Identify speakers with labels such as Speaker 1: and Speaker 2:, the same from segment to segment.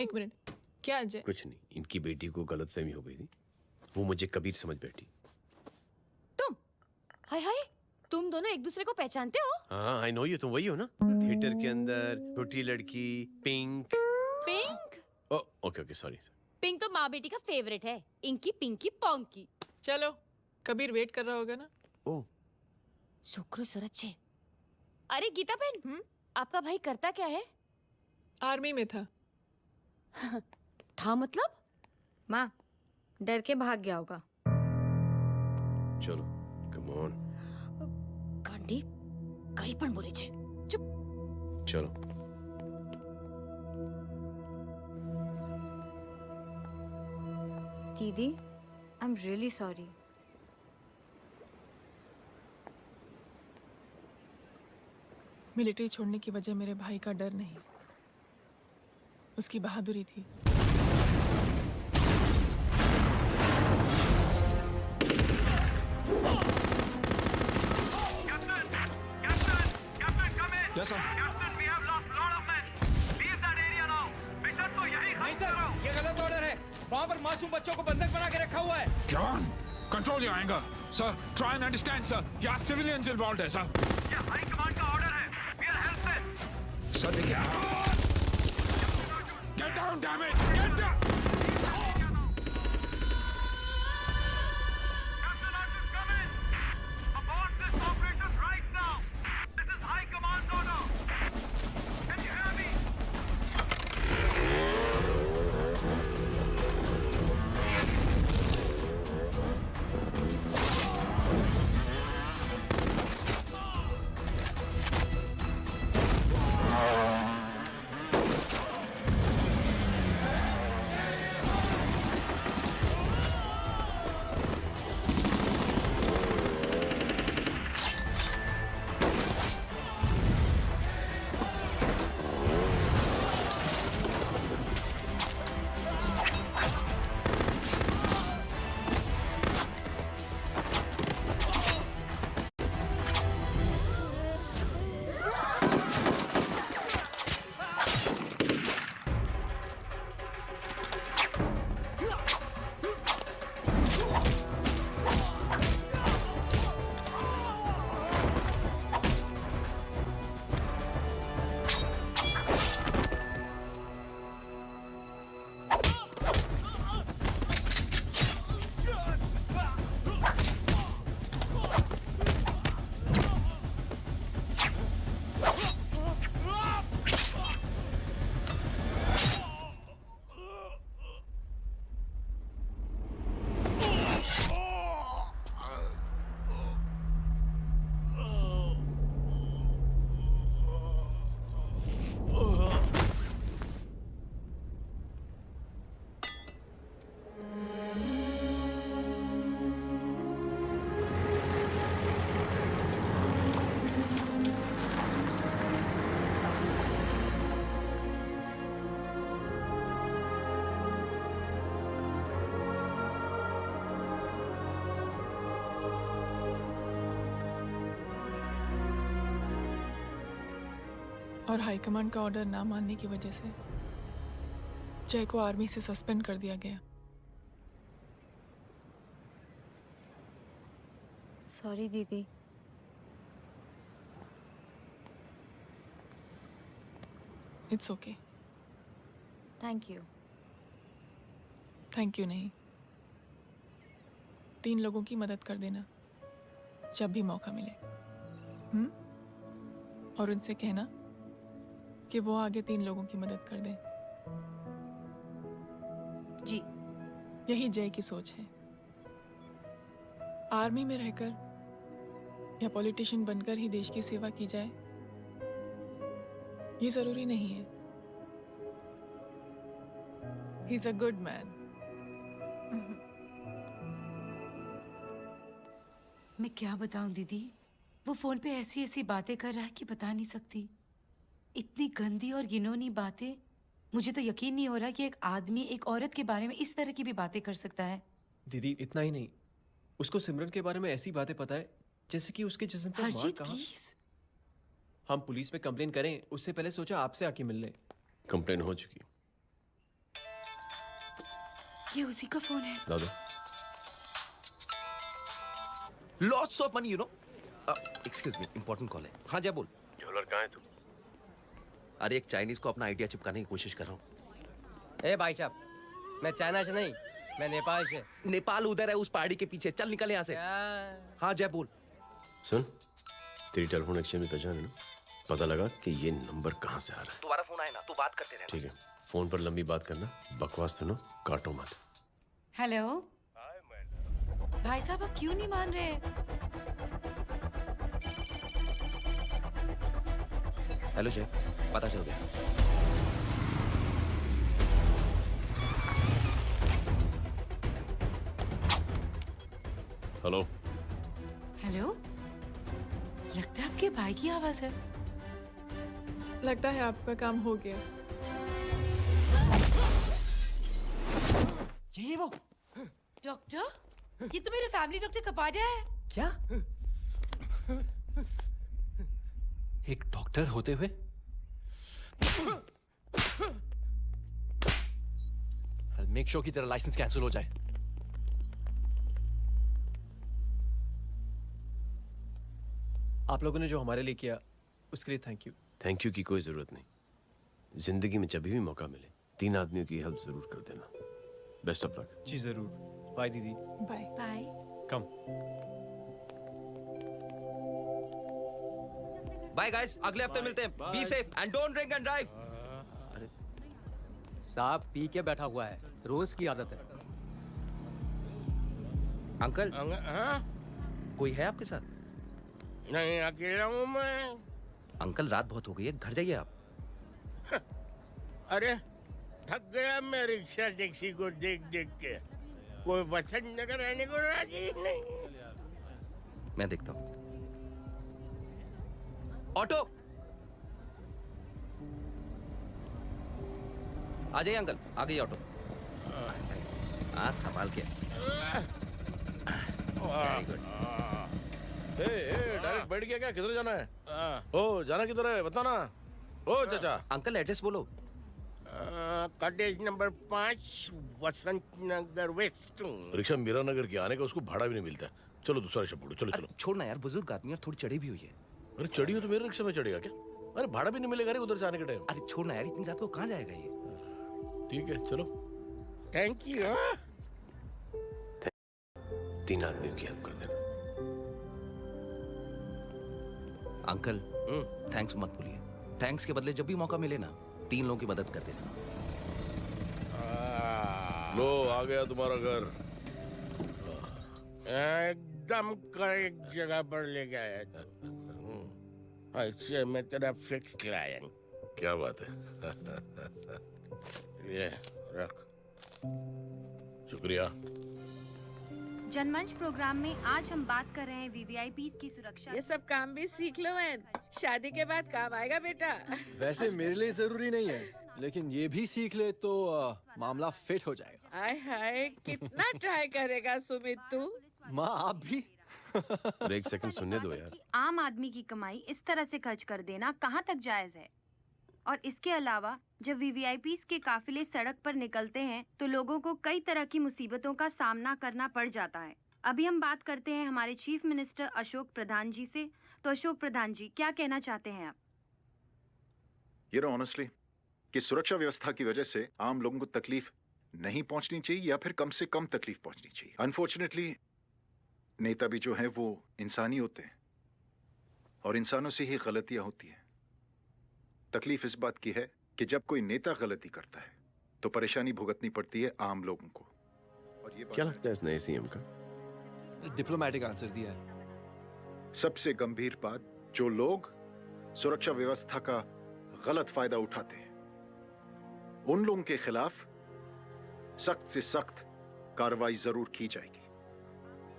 Speaker 1: एक मिनट, क्या अजय?
Speaker 2: कुछ नहीं, इनकी बेटी को गलतफहमी हो गई थी, वो मुझे कबीर समझ बैठी।
Speaker 3: तुम हाय हाय, तुम दोनों एक दूसरे को पहचानते हो?
Speaker 2: हाँ आई नो यू, तुम वही हो ना थिएटर के अंदर छोटी लड़की pink.
Speaker 3: Pink?
Speaker 2: Okay okay sorry.
Speaker 3: Pink तो माँ बेटी का फेवरेट है, इंकी पिंकी पोंकी।
Speaker 1: चलो, कबीर वेट कर रहा होगा ना।
Speaker 2: ओ
Speaker 3: शुक्र सरच्चे। अरे गीता बहन, आपका भाई करता क्या है?
Speaker 1: आर्मी में था।
Speaker 3: था मतलब?
Speaker 4: माँ, डर के भाग गया होगा।
Speaker 2: चलो कम ऑन।
Speaker 3: गांडी कहीं पण बोले छे। चुप।
Speaker 2: चलो
Speaker 4: दीदी, I am really sorry.
Speaker 1: Military छोड़ने की वजह मेरे भाई का डर नहीं, उसकी बहादुरी थी।
Speaker 5: Yes, sir.
Speaker 6: Captain, we have lost a lot of men. Leave that area now. Mission तो यही
Speaker 7: नहीं सर, ये गलत ऑर्डर है। वहाँ पर मासूम बच्चों को बंधक बना के रखा हुआ है।
Speaker 5: John, control your anger. Sir, try and understand, sir. Here are civilians involved, sir.
Speaker 6: ये हाई कमांड का ऑर्डर है. We are helpless.
Speaker 5: Sir, देखिए. Get down, damn it! Get down!
Speaker 6: Captain Arjun, come in. Abort this operation right now. This is high command order. Can you hear me?
Speaker 1: और high command का order ना मानने की वजह से जय को आर्मी से सस्पेंड कर दिया गया।
Speaker 4: सॉरी दीदी।
Speaker 1: It's okay.
Speaker 4: Thank you.
Speaker 1: Thank you नहीं, 3 लोगों की मदद कर देना जब भी मौका मिले। और उनसे कहना कि वो आगे 3 लोगों की मदद कर दें।
Speaker 4: जी।
Speaker 1: यही जय की सोच है। आर्मी में रहकर या पॉलिटिशियन बनकर ही देश की सेवा की जाए, ये जरूरी नहीं है। He is a good man.
Speaker 8: मैं क्या बताऊं दीदी, वो फोन पे ऐसी ऐसी बातें कर रहा है कि बता नहीं सकती। इतनी गंदी और घिनौनी बातें। मुझे तो यकीन नहीं हो रहा कि एक आदमी एक औरत के बारे में इस तरह की भी बातें कर सकता है।
Speaker 9: दीदी इतना ही नहीं, उसको सिमरन के बारे में ऐसी बातें पता है जैसे कि उसके जिस्म पर मार
Speaker 8: हरजीत
Speaker 9: कहाँ।
Speaker 8: प्लीज।
Speaker 9: हम पुलिस में कंप्लेन करें उससे पहले सोचा आपसे आके मिल लें।
Speaker 2: कंप्लेन हो चुकी।
Speaker 8: ये उसी का फोन है।
Speaker 2: दादा
Speaker 7: lots of money you know. Excuse me, important call है। हाँ जय बोल।
Speaker 2: ज्वेलर कहाँ है तू?
Speaker 7: अरे एक चाइनीज को अपना आइडिया चिपकाने की कोशिश कर रहा हूँ।
Speaker 10: ए भाई साहब, मैं चाइना से नहीं, मैं नेपाल से।
Speaker 7: नेपाल उधर है, उस पहाड़ी के पीछे। चल निकल यहाँ से। हाँ जय बोल।
Speaker 2: सुन, तेरी टेलीफोन एक्सचेंज में पहचान है ना? पता लगा कि ये नंबर कहाँ से आ रहा है।
Speaker 7: दोबारा फोन आए ना तो बात करते रहना।
Speaker 2: ठीक है, फोन पर लंबी बात करना, बकवास सुनो, काटो मत।
Speaker 8: हेलो भाई साहब, आप क्यों नहीं मान रहे?
Speaker 7: हेलो जय, पता चल गया।
Speaker 2: हेलो
Speaker 8: हेलो, लगता है आपके भाई की आवाज है।
Speaker 1: लगता है आपका काम हो गया।
Speaker 9: ये वो
Speaker 8: डॉक्टर, ये तो मेरे फैमिली डॉक्टर कपाडिया है।
Speaker 9: क्या? एक डॉक्टर होते हुए? मेक श्योर कि तेरा लाइसेंस कैंसिल हो जाए। आप लोगों ने जो हमारे लिए किया उसके लिए थैंक यू।
Speaker 2: थैंक यू की कोई जरूरत नहीं। जिंदगी में जब भी मौका मिले 3 आदमियों की हेल्प जरूर कर देना। Best of luck.
Speaker 9: जी जरूर। बाय दीदी।
Speaker 1: Bye
Speaker 8: bye.
Speaker 9: कम।
Speaker 7: बाय गाइस, अगले हफ्ते मिलते हैं। Be safe and don't drink and drive.
Speaker 10: साहब पी के बैठा हुआ है, रोज की आदत है।
Speaker 7: अंकल
Speaker 11: हाँ?
Speaker 7: कोई है आपके साथ?
Speaker 11: नहीं, अकेला हूँ मैं।
Speaker 7: अंकल रात बहुत हो गई है, घर जाइए आप।
Speaker 11: अरे थक गया मैं रिक्शा टैक्सी को देख देख के। कोई वसंत नगर रहने को राजी नहीं।
Speaker 7: मैं देखता हूँ। ऑटो आ जाइए अंकल, आ गई ऑटो। आज संभाल के।
Speaker 11: डायरेक्ट बैठ गया क्या? किधर जाना है? ओ जाना किधर है बता ना। ओ चाचा।
Speaker 7: अंकल एड्रेस बोलो।
Speaker 11: कॉटेज नंबर 5 वसंत नगर वेस्ट।
Speaker 12: रिक्शा मीरा नगर की आने का उसको भाड़ा भी नहीं मिलता। चलो दूसरा रिक्शा पकड़ो। चलो चलो।
Speaker 7: छोड़ना यार, बुजुर्ग आदमी और थोड़ी चढ़ी भी हुई है।
Speaker 12: अरे चढ़ी हो तो मेरे रिक्शा में चढ़ेगा क्या? अरे भाड़ा भी नहीं मिलेगा रे उधर से आने के टाइम।
Speaker 7: अरे छोड़ना यार, इतनी रात को कहाँ जाएगा ये?
Speaker 12: ठीक है चलो।
Speaker 11: Thank you.
Speaker 2: 3 आदमियों की हेल्प कर देना।
Speaker 7: अंकल थैंक्स मत भूलिए। थैंक्स के बदले जब भी मौका मिले ना 3 लोगों की मदद कर देना।
Speaker 12: लो आ गया तुम्हारा घर।
Speaker 11: एकदम करेक्ट जगह पर ले गया तू। ऐसे मैं तेरा फिक्स क्लाइंट।
Speaker 12: क्या बात है।
Speaker 11: ये रख।
Speaker 12: शुक्रिया।
Speaker 3: जनमंच प्रोग्राम में आज हम बात कर रहे हैं वीवीआईपी की सुरक्षा।
Speaker 1: ये सब काम भी सीख लो मैन, शादी के बाद काम आएगा बेटा।
Speaker 9: वैसे मेरे लिए जरूरी नहीं है, लेकिन ये भी सीख ले तो मामला फिट हो जाएगा।
Speaker 1: हाय हाय, कितना ट्राई करेगा सुमित तू।
Speaker 9: माँ आप भी।
Speaker 2: अरे एक सेकंड सुनने दो यार।
Speaker 3: आम आदमी की कमाई इस तरह से खर्च कर देना कहाँ तक जायज है? और इसके अलावा जब वीवीआईपी के काफिले सड़क पर निकलते हैं तो लोगों को कई तरह की मुसीबतों का सामना करना पड़ जाता है। अभी हम बात करते हैं हमारे चीफ मिनिस्टर अशोक प्रधान जी से। तो अशोक प्रधान जी, क्या कहना चाहते हैं आप?
Speaker 13: ये नो ऑनेस्टली कि सुरक्षा व्यवस्था की वजह से आम लोगों को तकलीफ नहीं पहुंचनी चाहिए या फिर कम से कम तकलीफ पहुंचनी चाहिए। अनफॉर्चुनेटली नेता भी जो है वो इंसानी होते हैं और इंसानों से ही गलतियां होती हैं। तकलीफ इस बात की है कि जब कोई नेता गलती करता है तो परेशानी भुगतनी पड़ती है आम लोगों को। और ये
Speaker 2: क्या लगता है इस नए सीएम का?
Speaker 9: डिप्लोमेटिक आंसर दिया है।
Speaker 13: सबसे गंभीर बात, जो लोग सुरक्षा व्यवस्था का गलत फायदा उठाते हैं उन लोगों के खिलाफ सख्त से सख्त कार्रवाई जरूर की जाएगी।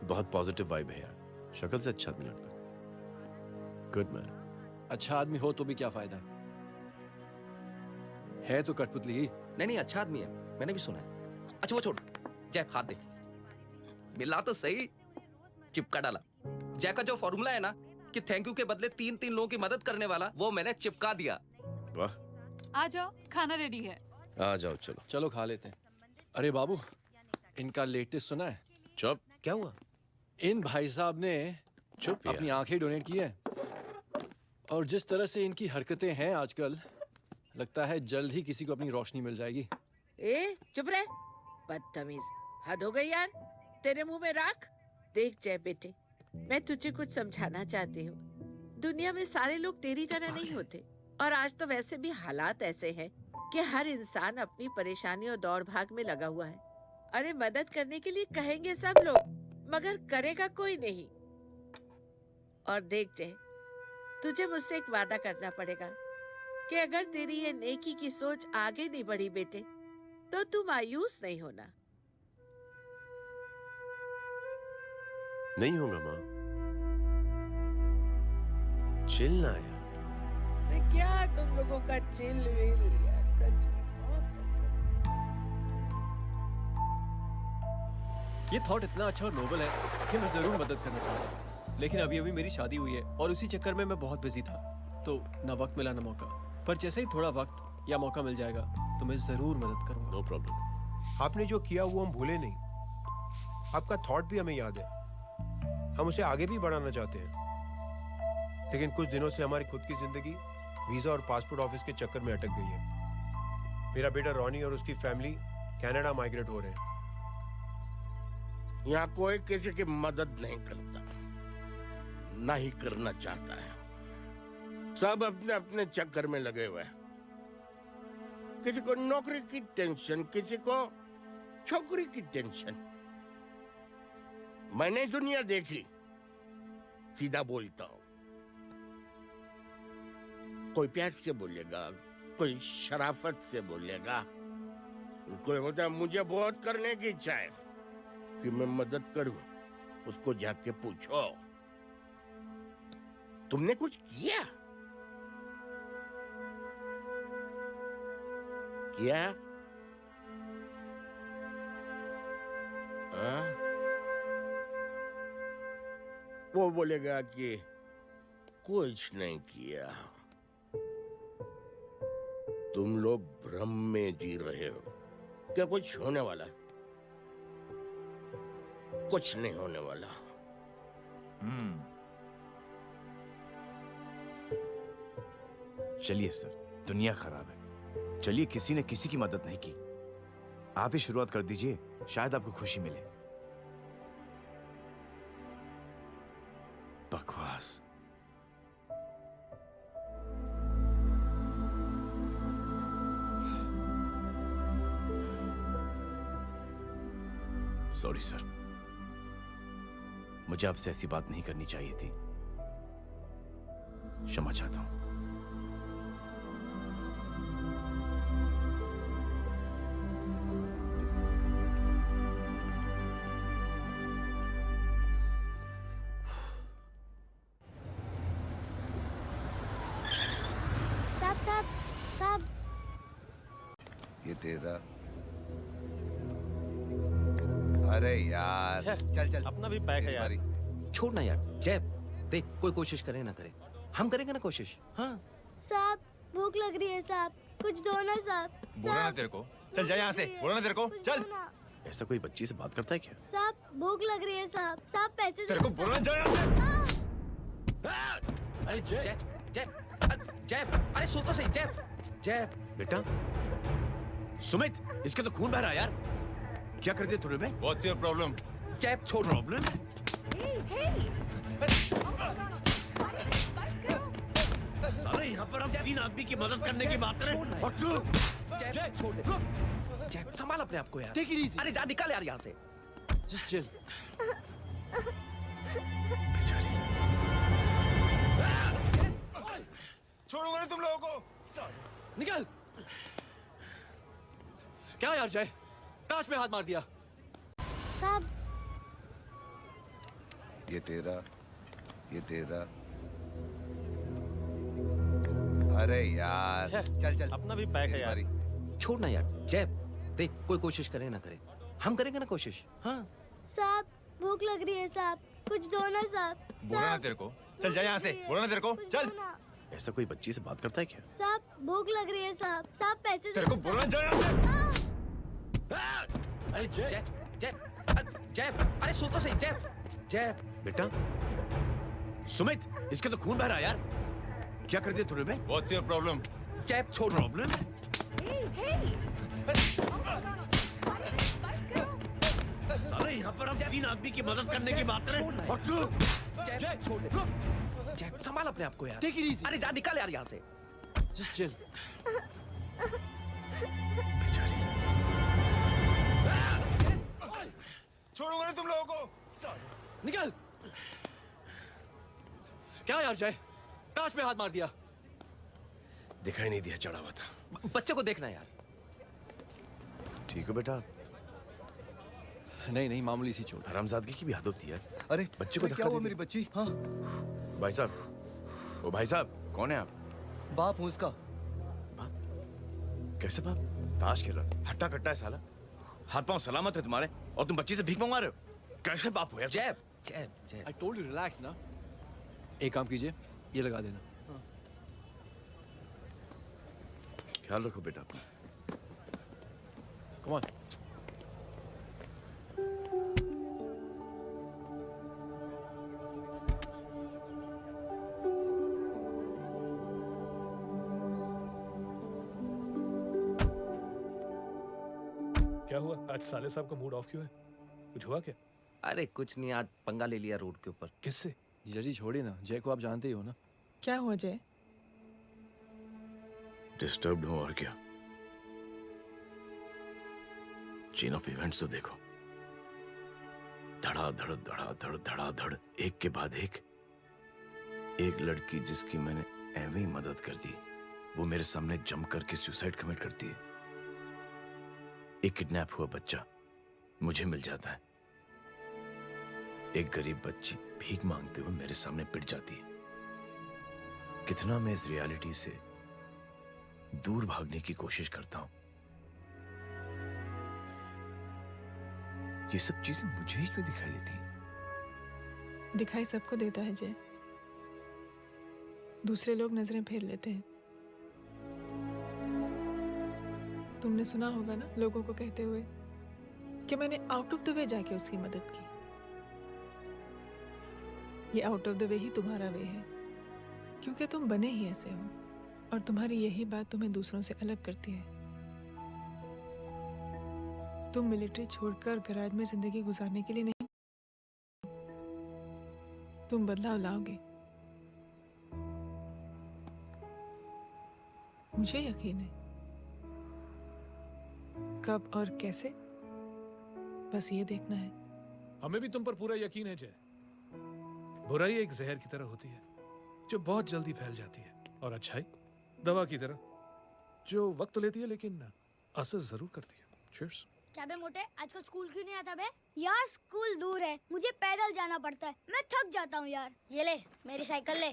Speaker 2: बहुत पॉजिटिव वाइब है यार, शक्ल से अच्छा आदमी लगता है। Good man.
Speaker 9: अच्छा आदमी हो तो भी क्या फायदा है तो कठपुतली ही।
Speaker 7: नहीं अच्छा आदमी है, मैंने भी सुना है। अच्छा वो छोड़, जय हाथ दे। मिला तो सही, चिपका डाला। जय का जो फॉर्मूला है ना कि थैंक यू के बदले 3 लोगों की मदद करने वाला, वो मैंने चिपका दिया।
Speaker 2: वाह।
Speaker 8: आ जाओ, खाना रेडी है।
Speaker 2: आ जाओ चलो।
Speaker 9: चलो खा लेते हैं। अरे बाबू, इनका लेटेस्ट सुना है?
Speaker 2: चुप।
Speaker 7: क्या हुआ?
Speaker 9: इन भाई साहब ने
Speaker 2: चुप
Speaker 9: अपनी आंखें डोनेट की हैं। और जिस तरह से इनकी हरकतें हैं आजकल, लगता है जल्द ही किसी को अपनी रोशनी मिल जाएगी।
Speaker 14: ए चुप रह, बदतमीज, हद हो गई यार। तेरे मुंह में राख। देख जय बेटे, मैं तुझे कुछ समझाना चाहती हूँ। दुनिया में सारे लोग तेरी तरह नहीं होते, और आज तो वैसे भी हालात ऐसे हैं कि हर इंसान अपनी परेशानी और दौड़ भाग में लगा हुआ है। अरे मदद करने के लिए कहेंगे सब लोग, मगर करेगा कोई नहीं। और देख जय, तुझे मुझसे एक वादा करना पड़ेगा कि अगर तेरी ये नेकी की सोच आगे नहीं बढ़ी बेटे, तो तू मायूस नहीं होना।
Speaker 2: नहीं होगा माँ। चिल ना यार।
Speaker 14: अरे क्या तुम लोगों का चिल विल यार, सच में बहुत।
Speaker 9: ये थॉट इतना अच्छा और नोबल है कि मैं जरूर मदद करना चाहता हूँ, लेकिन अभी अभी मेरी शादी हुई है और उसी चक्कर में मैं बहुत बिजी था, तो ना वक्त मिला ना मौका। पर जैसे ही थोड़ा वक्त या मौका मिल जाएगा तो मैं जरूर मदद करूंगा।
Speaker 2: No problem.
Speaker 15: आपने जो किया वो हम भूले नहीं। आपका थॉट भी हमें याद है, हम उसे आगे भी बढ़ाना चाहते हैं। लेकिन कुछ दिनों से हमारी खुद की जिंदगी वीजा और पासपोर्ट ऑफिस के चक्कर में अटक गई है। मेरा बेटा रॉनी और उसकी फैमिली कनाडा माइग्रेट हो रहे हैं।
Speaker 11: यहाँ कोई किसी की मदद नहीं करता, ना ही करना चाहता है। सब अपने अपने चक्कर में लगे हुए हैं। किसी को नौकरी की टेंशन, किसी को छोकरी की टेंशन। मैंने दुनिया देखी, सीधा बोलता हूं। कोई प्यार से बोलेगा, कोई शराफत से बोलेगा, कोई बोलता है मुझे बहुत करने की इच्छा है कि मैं मदद करूं। उसको जाके पूछो, तुमने कुछ किया? क्या? वो बोलेगा कि कुछ नहीं किया। तुम लोग भ्रम में जी रहे हो। क्या कुछ होने वाला है? कुछ नहीं होने वाला।
Speaker 16: चलिए सर, दुनिया खराब है। चलिए, किसी ने किसी की मदद नहीं की। आप ही शुरुआत कर दीजिए, शायद आपको खुशी मिले। बकवास। सॉरी सर, मुझे आपसे ऐसी बात नहीं करनी चाहिए थी। क्षमा चाहता हूं।
Speaker 17: साहब
Speaker 18: ये तेरा। अरे यार चल चल,
Speaker 7: अपना भी बैग है यार। छोड़ ना यार। जय देख, कोई कोशिश करे ना करे, हम करेंगे ना कोशिश। हाँ
Speaker 17: साहब, भूख लग रही है साहब, कुछ दो ना साहब।
Speaker 18: बोला ना तेरे को, चल जा यहाँ से। बोला ना तेरे को, चल।
Speaker 2: ऐसा कोई बच्ची से बात करता है क्या?
Speaker 17: साहब भूख लग रही है साहब, साहब पैसे
Speaker 18: तेरे को बोला जा यहाँ से।
Speaker 7: अरे जय जय जय, अरे सुन तो सही। जय जय
Speaker 2: बेटा, सुमित, इसके तो खून बह रहा है यार। क्या कर दिया तूने?
Speaker 18: What's your problem?
Speaker 7: जय छोड़।
Speaker 2: प्रॉब्लम? सारे यहाँ पर हम 3 आदमी की मदद करने की बात करें और तू?
Speaker 7: जय छोड़ दे। जय संभाल अपने आप को यार।
Speaker 9: Take it easy.
Speaker 7: अरे जा, निकल यार यहाँ से।
Speaker 9: Just chill.
Speaker 18: छोड़ूंगा ना तुम लोगों को।
Speaker 9: निकल। क्या यार जय, कांच में हाथ मार दिया।
Speaker 17: साहब
Speaker 18: ये तेरा, ये तेरा। अरे यार चल चल,
Speaker 7: अपना भी बैग है यार। छोड़ ना यार। जय देख, कोई कोशिश करे ना करे, हम करेंगे ना कोशिश। हाँ
Speaker 17: साहब, भूख लग रही है साहब, कुछ दो ना साहब।
Speaker 18: बोला ना तेरे को, चल जा यहाँ से। बोला ना तेरे को, चल।
Speaker 2: ऐसा कोई बच्ची से बात करता है क्या?
Speaker 17: साहब भूख लग रही है साहब, साहब पैसे
Speaker 18: तेरे को बोला जा यहाँ से।
Speaker 7: अरे जय जय जय अरे सुन तो सही जय जय
Speaker 2: बेटा सुमित, इसके तो खून बह रहा है यार। क्या कर दिया तूने बे?
Speaker 18: What's your problem?
Speaker 7: जय छोड़।
Speaker 2: प्रॉब्लम? सारे यहाँ पर हम 3 आदमी की मदद करने की बात करें और तू
Speaker 7: जय छोड़ दे। जय संभाल अपने आप को यार।
Speaker 9: Take it easy.
Speaker 7: अरे जा निकल यार यहाँ से।
Speaker 9: Just chill.
Speaker 18: छोड़ूंगा नहीं तुम लोगों को।
Speaker 9: निकल। क्या यार जय, काश पे हाथ मार दिया।
Speaker 2: दिखाई नहीं दिया, चढ़ा हुआ था।
Speaker 7: बच्चे को देखना यार।
Speaker 2: ठीक हो बेटा?
Speaker 9: नहीं नहीं, मामूली सी चोट।
Speaker 2: हरामजादगी की भी हद होती है।
Speaker 18: अरे
Speaker 2: बच्चे को
Speaker 18: क्या हुआ मेरी बच्ची? हाँ
Speaker 2: भाई साहब, ओ भाई साहब, कौन है आप?
Speaker 18: बाप हूँ उसका।
Speaker 2: कैसे बाप? ताश खेल रहा, हट्टा कट्टा है साला। हाथ पांव सलामत है तुम्हारे और तुम बच्ची से भीख मंगवा रहे हो? कैसे बाप हो यार?
Speaker 7: जय जय जय।
Speaker 9: I told you relax ना। एक काम कीजिए, ये लगा देना।
Speaker 2: ख्याल रखो बेटा अपना।
Speaker 9: Come on.
Speaker 12: क्या हुआ आज साले साहब का मूड ऑफ क्यों है? कुछ हुआ क्या?
Speaker 7: अरे कुछ नहीं, आज पंगा ले लिया रोड के ऊपर।
Speaker 12: किससे?
Speaker 9: जीजा जी छोड़िए ना, जय को आप जानते ही हो ना।
Speaker 1: क्या हुआ जय?
Speaker 2: डिस्टर्ब्ड हूं और क्या। चेन ऑफ इवेंट्स तो देखो, धड़ाधड़ धड़ाधड़ धड़ाधड़, एक के बाद एक लड़की जिसकी मैंने एवं ही मदद कर दी, वो मेरे सामने जम करके सुसाइड कमिट करती है। एक किडनैप हुआ बच्चा मुझे मिल जाता है। एक गरीब बच्ची भीख मांगते हुए मेरे सामने पिट जाती है। कितना मैं इस रियलिटी से दूर भागने की कोशिश करता हूं। ये सब चीजें मुझे ही क्यों दिखाई देती?
Speaker 1: दिखाई सबको देता है जय, दूसरे लोग नजरें फेर लेते हैं। तुमने सुना होगा ना लोगों को कहते हुए कि मैंने आउट ऑफ द वे जाके उसकी मदद की। ये आउट ऑफ द वे ही तुम्हारा वे है, क्योंकि तुम बने ही ऐसे हो और तुम्हारी यही बात तुम्हें दूसरों से अलग करती है। तुम मिलिट्री छोड़कर गैराज में जिंदगी गुजारने के लिए नहीं, तुम बदलाव लाओगे, मुझे यकीन है। कब और कैसे, बस ये देखना है।
Speaker 12: हमें भी तुम पर पूरा यकीन है जय। बुराई एक जहर की तरह होती है जो बहुत जल्दी फैल जाती है, और अच्छाई दवा की तरह जो वक्त लेती है लेकिन असर जरूर करती है। चीयर्स।
Speaker 17: क्या बे मोटे, आजकल स्कूल क्यों नहीं आता बे? यार स्कूल दूर है, मुझे पैदल जाना पड़ता है, मैं थक जाता हूँ यार। ये ले मेरी साइकिल ले,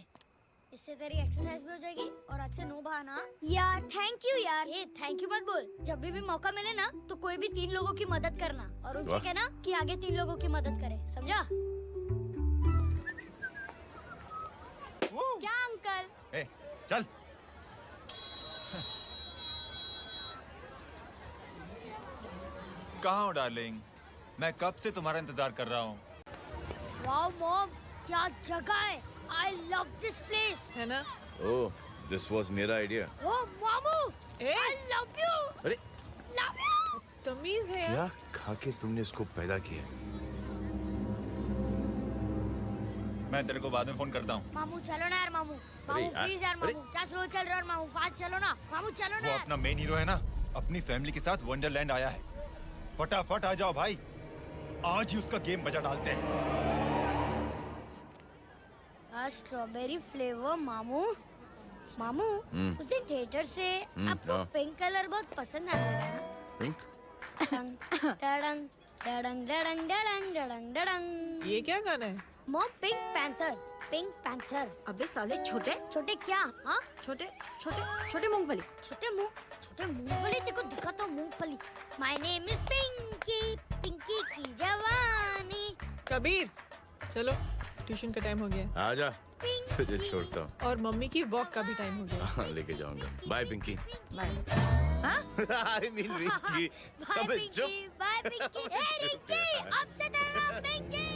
Speaker 17: इससे तेरी एक्सरसाइज भी हो जाएगी और आज से नो बहाना। यार थैंक यू यार। ए थैंक यू मत बोल, जब भी मौका मिले ना तो कोई भी 3 लोगों की मदद करना और उनसे कहना कि आगे 3 लोगों की मदद करे, समझा? क्या अंकल?
Speaker 18: ए, चल।
Speaker 19: कहाँ हो डार्लिंग? मैं कब से तुम्हारा इंतजार कर रहा हूँ।
Speaker 17: वाओ मॉम, क्या जगह है। I love this place.
Speaker 1: है ना?
Speaker 2: ओह, this was मेरा आइडिया।
Speaker 17: Oh मामू, I love you.
Speaker 2: अरे
Speaker 17: Love you.
Speaker 1: तमीज है
Speaker 2: क्या खा के तुमने इसको पैदा किया?
Speaker 19: मैं तेरे को बाद में फोन करता हूँ।
Speaker 17: मामू चलो ना यार, मामू मामू प्लीज यार, मामू क्या स्लो चल रहा है मामू, फास्ट चलो ना मामू, चलो ना।
Speaker 19: वो अपना मेन हीरो है ना, अपनी फैमिली के साथ वंडरलैंड आया है। फटाफट आ जाओ भाई, आज ही उसका गेम बजा डालते हैं।
Speaker 17: स्ट्रॉबेरी फ्लेवर मामू। मामू उस दिन थिएटर से आपको
Speaker 2: हाँ।
Speaker 17: पिंक कलर बहुत पसंद आया है ना?
Speaker 2: पिंक?
Speaker 17: डडंग डडंग डडंग डडंग डडंग डडंग।
Speaker 1: ये क्या गाना है?
Speaker 17: Mom pink panther, pink panther.
Speaker 4: अबे साले छोटे
Speaker 17: छोटे क्या? हाँ
Speaker 4: छोटे छोटे छोटे मूंगफली।
Speaker 17: छोटे मूंगफली, देखो दिखाता हूँ मूंगफली। My name is Pinky, Pinky की जवानी।
Speaker 1: कबीर चलो, ट्यूशन का टाइम हो गया।
Speaker 2: आजा। तुझे छोड़ता हूँ।
Speaker 1: और मम्मी की वॉक का भी टाइम हो गया।
Speaker 2: हाँ, लेके जाऊंगा। Bye Pinky.
Speaker 16: I mean Rinky.
Speaker 17: Bye Pinky, bye Pinky. Hey Rinky, अब से तेरा नाम पिंकी।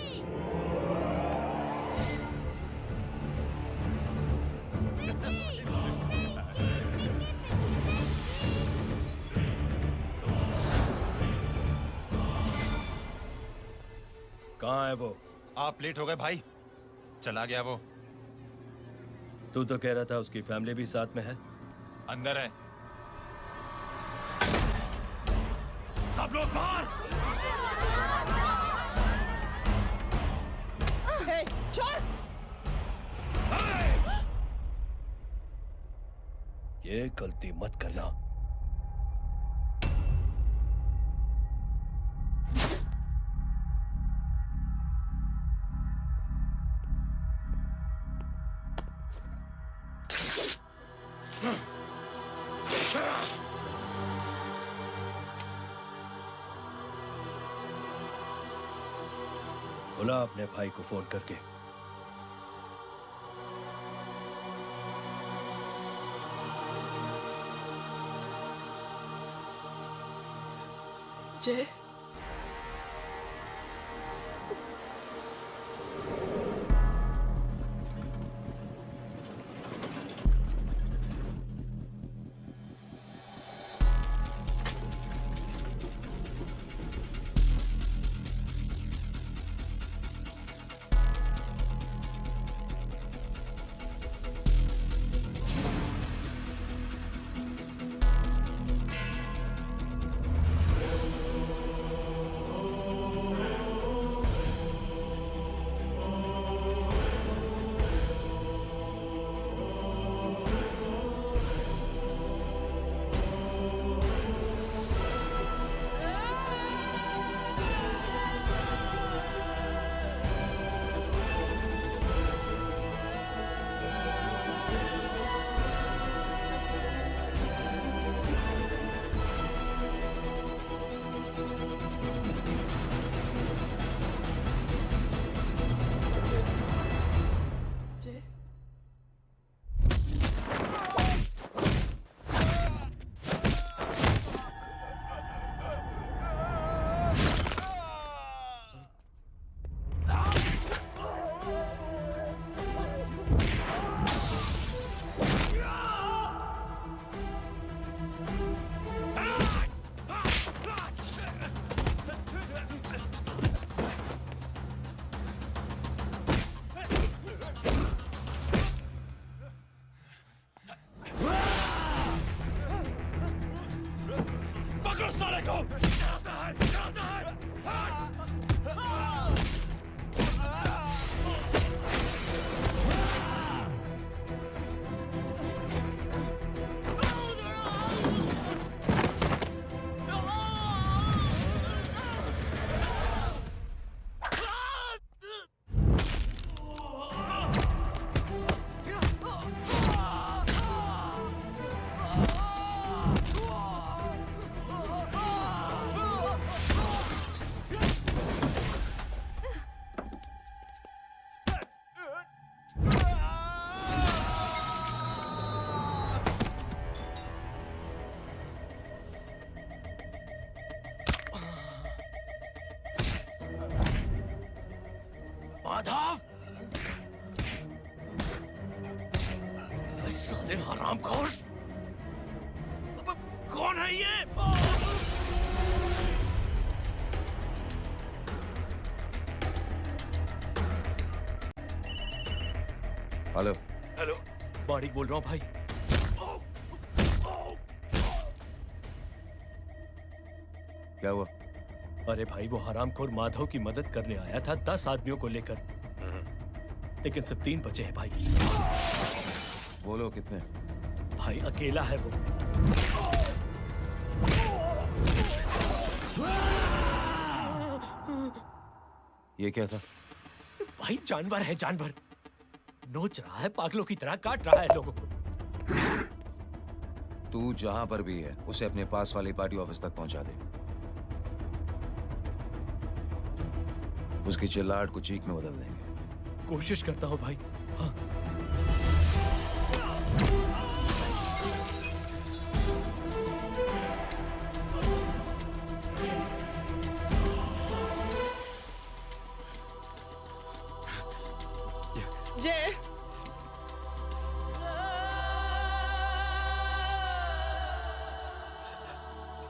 Speaker 19: कहाँ है वो? आप लेट हो गए भाई। चला गया वो।
Speaker 20: तू तो कह रहा था उसकी फैमिली भी साथ में है।
Speaker 19: अंदर है। सब लोग बाहर।
Speaker 1: छोड़।
Speaker 20: ये गलती मत करना। बुला अपने भाई को फोन करके।
Speaker 1: जय,
Speaker 6: पकड़ो साले को।
Speaker 20: माधव, साले हरामखोर, कौन है ये?
Speaker 16: हेलो।
Speaker 20: हेलो, माणिक बोल रहा हूँ भाई।
Speaker 16: क्या हुआ?
Speaker 20: अरे भाई, वो हरामखोर माधव की मदद करने आया था 10 आदमियों को लेकर, लेकिन सिर्फ 3 बचे हैं भाई।
Speaker 16: बोलो कितने?
Speaker 20: भाई अकेला है वो।
Speaker 16: ये क्या था?
Speaker 20: भाई जानवर है, जानवर। नोच रहा है, पागलों की तरह काट रहा है लोगों को।
Speaker 16: तू जहां पर भी है उसे अपने पास वाली पार्टी ऑफिस तक पहुंचा दे। उसकी चिल्लाहट को चीख में बदल देंगे।
Speaker 20: कोशिश करता हूँ भाई।
Speaker 1: जय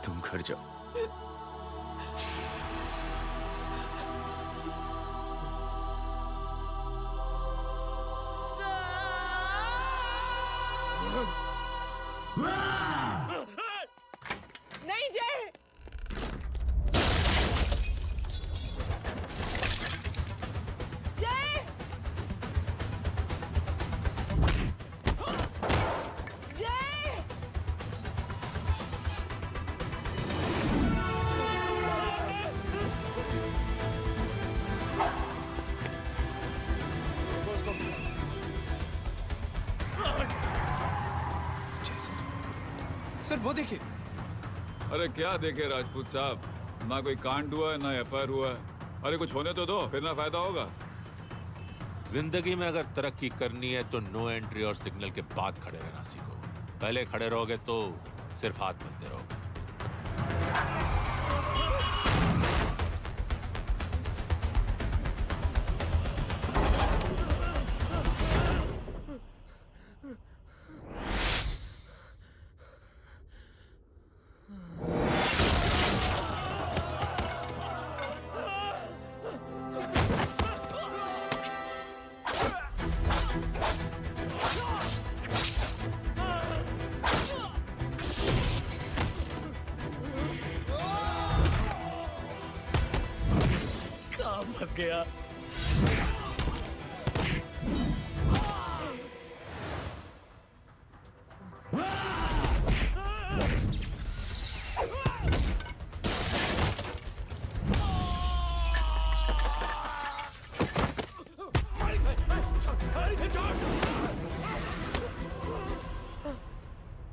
Speaker 2: तुम घर जाओ।
Speaker 1: नहीं जय जय जय
Speaker 18: सर वो देखिए।
Speaker 5: अरे क्या देखे राजपूत साहब, ना कोई कांड हुआ है ना एफआईआर हुआ है। अरे कुछ होने तो दो, फिर ना फायदा होगा।
Speaker 21: जिंदगी में अगर तरक्की करनी है तो नो एंट्री और सिग्नल के बाद खड़े रहना सीखो। पहले खड़े रहोगे तो सिर्फ हाथ मिलते रहोगे।
Speaker 20: फंस गया।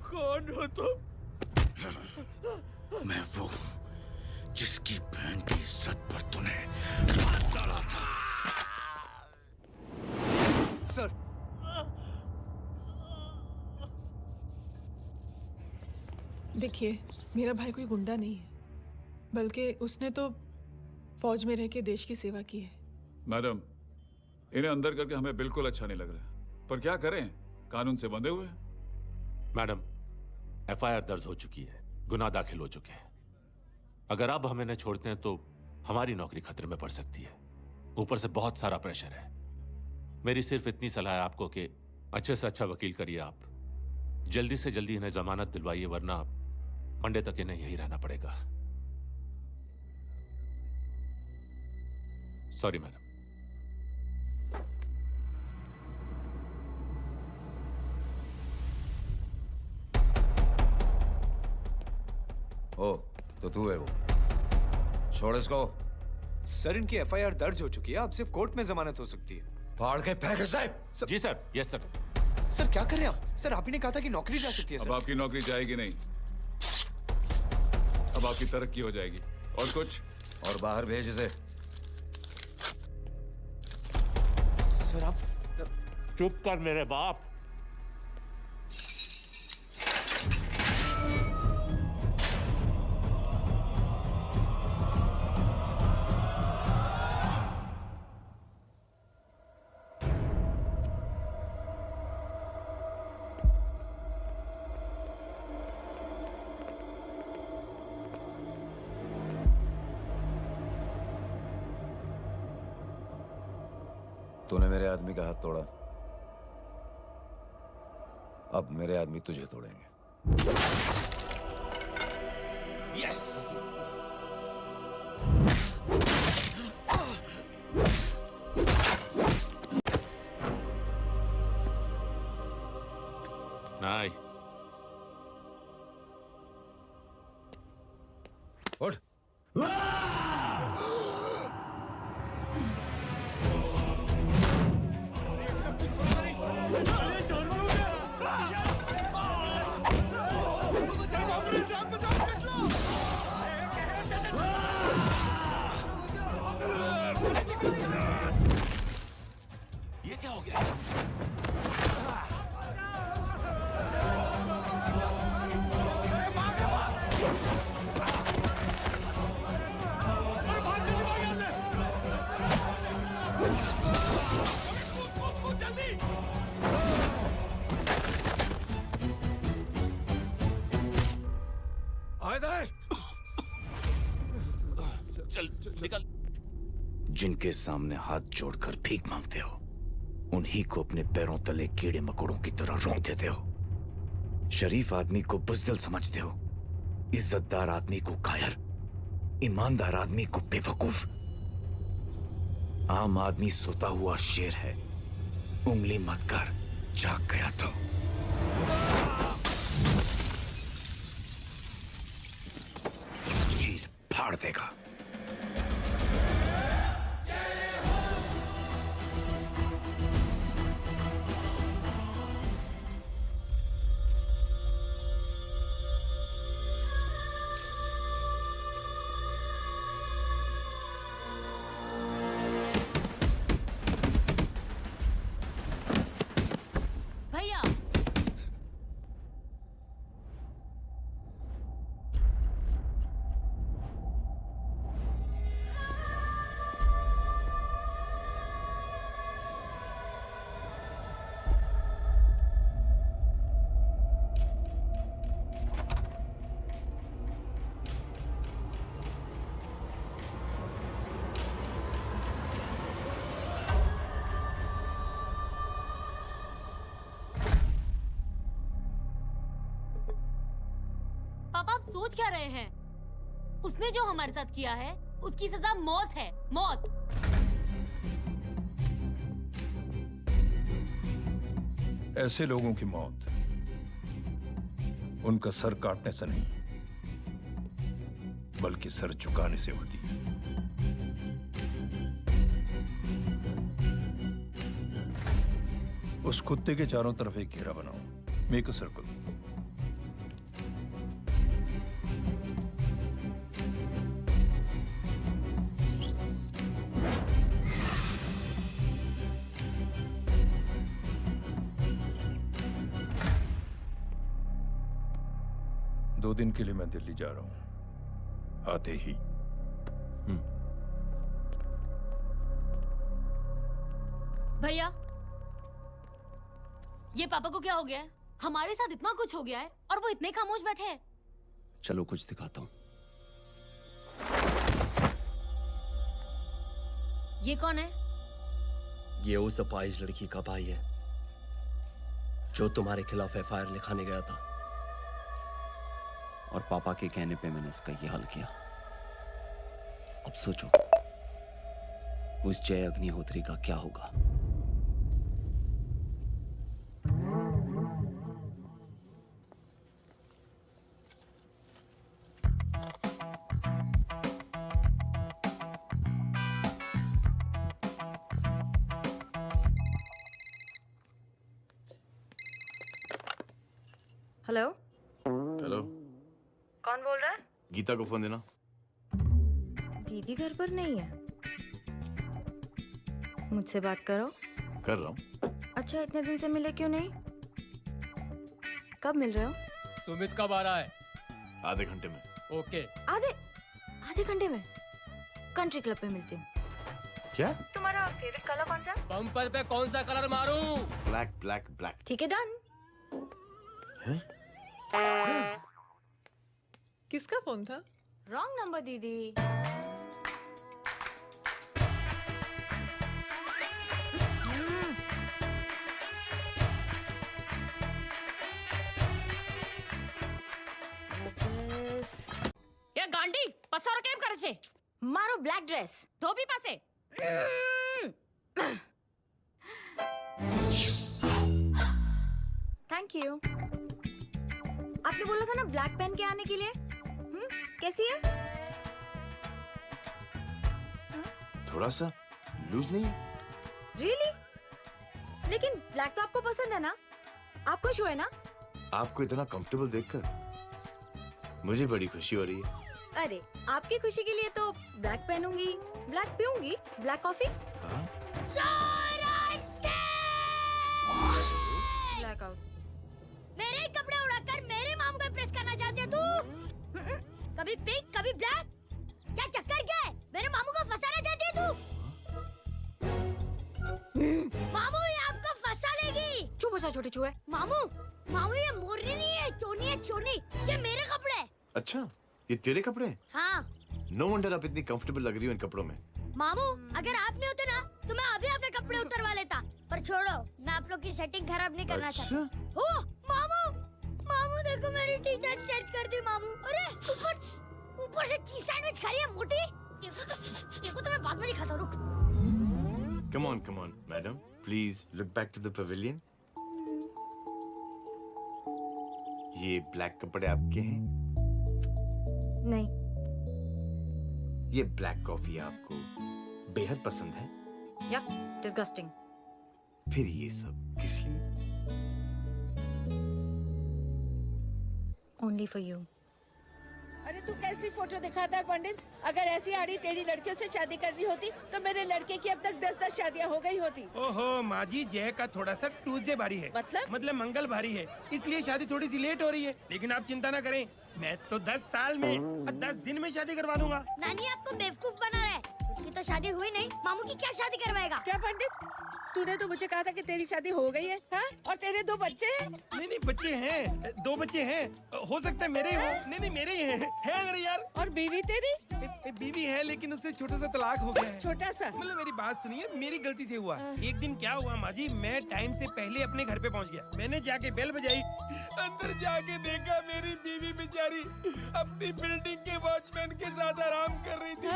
Speaker 5: कौन हो तुम?
Speaker 2: मैं वो जिसकी बहन की इज्जत पर तूने हाथ डाला था।
Speaker 18: सर
Speaker 1: देखिए, मेरा भाई कोई गुंडा नहीं है, बल्कि उसने तो फौज में रह के देश की सेवा की है।
Speaker 5: मैडम, इन्हें अंदर करके हमें बिल्कुल अच्छा नहीं लग रहा, पर क्या करें, कानून से बंधे हुए।
Speaker 21: मैडम, एफआईआर दर्ज हो चुकी है, गुनाह दाखिल हो चुके हैं। अगर अब हम इन्हें छोड़ते हैं तो हमारी नौकरी खतरे में पड़ सकती है। ऊपर से बहुत सारा प्रेशर है। मेरी सिर्फ इतनी सलाह है आपको कि अच्छे से अच्छा वकील करिए आप। जल्दी से जल्दी इन्हें जमानत दिलवाइए, वरना मंडे तक इन्हें यही रहना पड़ेगा। Sorry madam.
Speaker 22: ओ, तो तू है वो। छोड़ इसको।
Speaker 18: सर इनकी एफआईआर दर्ज हो चुकी है, अब सिर्फ कोर्ट में जमानत हो सकती है।
Speaker 22: फाड़ के फेंक साहब।
Speaker 21: जी सर। Yes sir.
Speaker 18: सर क्या कर रहे हैं आप? सर आप ही ने कहा था कि नौकरी जा सकती है।
Speaker 5: अब आपकी नौकरी जाएगी नहीं, अब आपकी तरक्की हो जाएगी। और कुछ?
Speaker 22: और बाहर भेज इसे।
Speaker 18: सर आप
Speaker 21: चुप कर मेरे बाप।
Speaker 22: तूने मेरे आदमी का हाथ तोड़ा, अब मेरे आदमी तुझे तोड़ेंगे।
Speaker 21: यस। नहीं।
Speaker 22: उठ।
Speaker 21: ये क्या हो गया?
Speaker 2: चल निकल। जिनके सामने हाथ जोड़कर भीख मांगते हो, उन्हीं को अपने पैरों तले कीड़े मकोड़ों की तरह रौंद देते हो। शरीफ आदमी को बुज़दिल समझते हो, इज्जतदार आदमी को कायर, ईमानदार आदमी को बेवकूफ। आम आदमी सोता हुआ शेर है, उंगली मत कर, जाग गया तो। चीर फाड़ देगा।
Speaker 8: भैया पापा, आप सोच क्या रहे हैं? उसने जो हमारे साथ किया है, उसकी सजा मौत है, मौत।
Speaker 19: ऐसे लोगों की मौत उनका सर काटने से नहीं, बल्कि सर झुकाने से होती है। उस कुत्ते के चारों तरफ एक घेरा बनाओ, मेक अ सर्कल। दो दिन के लिए मैं दिल्ली जा रहा हूं, आते ही।
Speaker 8: भैया, ये पापा को क्या हो गया है? हमारे साथ इतना कुछ हो गया है और वो इतने खामोश बैठे हैं।
Speaker 3: चलो कुछ दिखाता हूँ।
Speaker 8: ये कौन है?
Speaker 3: ये उस अपाहिज लड़की का भाई है जो तुम्हारे खिलाफ एफआईआर लिखाने गया था, और पापा के कहने पे मैंने इसका ये हाल किया। अब सोचो उस जय अग्निहोत्री का क्या होगा।
Speaker 4: हेलो,
Speaker 2: हेलो,
Speaker 4: कौन बोल रहा है?
Speaker 2: गीता को फोन देना।
Speaker 4: दीदी घर पर नहीं है। मुझसे बात करो।
Speaker 2: कर रहा हूँ।
Speaker 4: अच्छा, इतने दिन से मिले क्यों नहीं? कब मिल रहे हो?
Speaker 9: सुमित कब आ रहा है?
Speaker 2: आधे घंटे में।
Speaker 9: ओके।
Speaker 4: आधे घंटे में कंट्री क्लब पे मिलती हूँ।
Speaker 2: क्या?
Speaker 4: तुम्हारा फेवरेट कलर कौन सा?
Speaker 9: बम्पर पे कौन सा कलर मारूं?
Speaker 2: Black black black.
Speaker 4: ठीक है, डन।
Speaker 1: किसका फोन था?
Speaker 4: रॉन्ग नंबर दीदी।
Speaker 8: ये गांडी पसारो केम करे छे?
Speaker 4: मारो ब्लैक ड्रेस
Speaker 8: धोबी पासे।
Speaker 4: Thank you. आपने बोला था ना ब्लैक पेन के आने के लिए। कैसी है?
Speaker 2: थोड़ा सा लूज नहीं?
Speaker 4: रियली? लेकिन ब्लैक तो आपको पसंद है ना? आप खुश हुए ना?
Speaker 2: आपको इतना कंफर्टेबल देखकर मुझे बड़ी खुशी हो रही है।
Speaker 4: अरे, आपकी खुशी के लिए तो ब्लैक पहनूंगी, ब्लैक पीऊंगी, ब्लैक कॉफी।
Speaker 2: हाँ?
Speaker 8: चोरटे!
Speaker 17: मेरे ही कपड़े उड़ाकर मेरे मामू को इम्प्रेस करना चाहती है तू? कभी पिंक कभी ब्लैक, क्या चक्कर क्या है? मेरे मामू को फंसाना चाहती है तू? मामू ये आपको फंसा लेगी।
Speaker 4: चुप हो जा छोटे चूहे।
Speaker 17: मामू मामू ये मोरनी नहीं है, चोनी है चोनी। ये मेरे कपड़े हैं।
Speaker 16: अच्छा, ये तेरे कपड़े हैं?
Speaker 17: हाँ
Speaker 16: नो वंडर आप इतनी कंफर्टेबल लग रही हो इन कपड़ों में।
Speaker 17: मामू, अगर आप नहीं होते ना तो मैं अभी अपने कपड़े उतरवा लेता। पर छोड़ो, मैं आप लोग की सेटिंग खराब नहीं करना
Speaker 16: अच्छा?
Speaker 17: चाहता। ओ मामू, मामू देखो मेरी टी शर्ट चेंज कर दी मामू। अरे ऊपर से चीज सैंडविच खा रही है मोटी। देखो तो मैं बाद में दिखाता हूँ, रुक।
Speaker 16: Come on, madam. Please look back to the pavilion. ये ब्लैक कपड़े आपके हैं?
Speaker 4: नहीं।
Speaker 16: ये ब्लैक कॉफी आपको बेहद पसंद है?
Speaker 4: Yup, disgusting.
Speaker 16: फिर ये सब किस लिए?
Speaker 4: Only for you.
Speaker 14: अरे तू कैसी फोटो दिखाता है पंडित? अगर ऐसी आड़ी टेढ़ी लड़कियों से शादी करनी होती तो मेरे लड़के की अब तक 10-10 शादियां हो गई होती।
Speaker 10: ओहो माँ जी, जय का थोड़ा सा ट्यूसडे भारी है। मतलब मंगल भारी है, इसलिए शादी थोड़ी सी लेट हो रही है। लेकिन आप चिंता ना करें, मैं तो 10 साल में और 10 दिन में शादी करवा दूंगा।
Speaker 17: नानी आपको बेवकूफ बना रहा है। उसकी तो शादी हुई नहीं, मामू की क्या शादी करवाएगा?
Speaker 14: क्या पंडित, तूने तो मुझे कहा था कि तेरी शादी हो गई है, हाँ? और तेरे 2 बच्चे हैं?
Speaker 10: नहीं बच्चे हैं, 2 बच्चे हैं। हो सकता है मेरे ही हो। नहीं मेरे ही हैं। है मेरे यार।
Speaker 14: और बीवी तेरी?
Speaker 10: बीवी है लेकिन उससे छोटा सा तलाक हो गया है।
Speaker 14: छोटा सा?
Speaker 10: मतलब मेरी बात सुनिए, मेरी गलती से हुआ। एक दिन क्या हुआ माँ जी, मैं टाइम से पहले अपने घर पे पहुँच गया। मैंने जाके बेल बजाई, अंदर जाके देखा मेरी बीवी बेचारी अपनी बिल्डिंग के वॉचमैन के साथ आराम कर रही थी।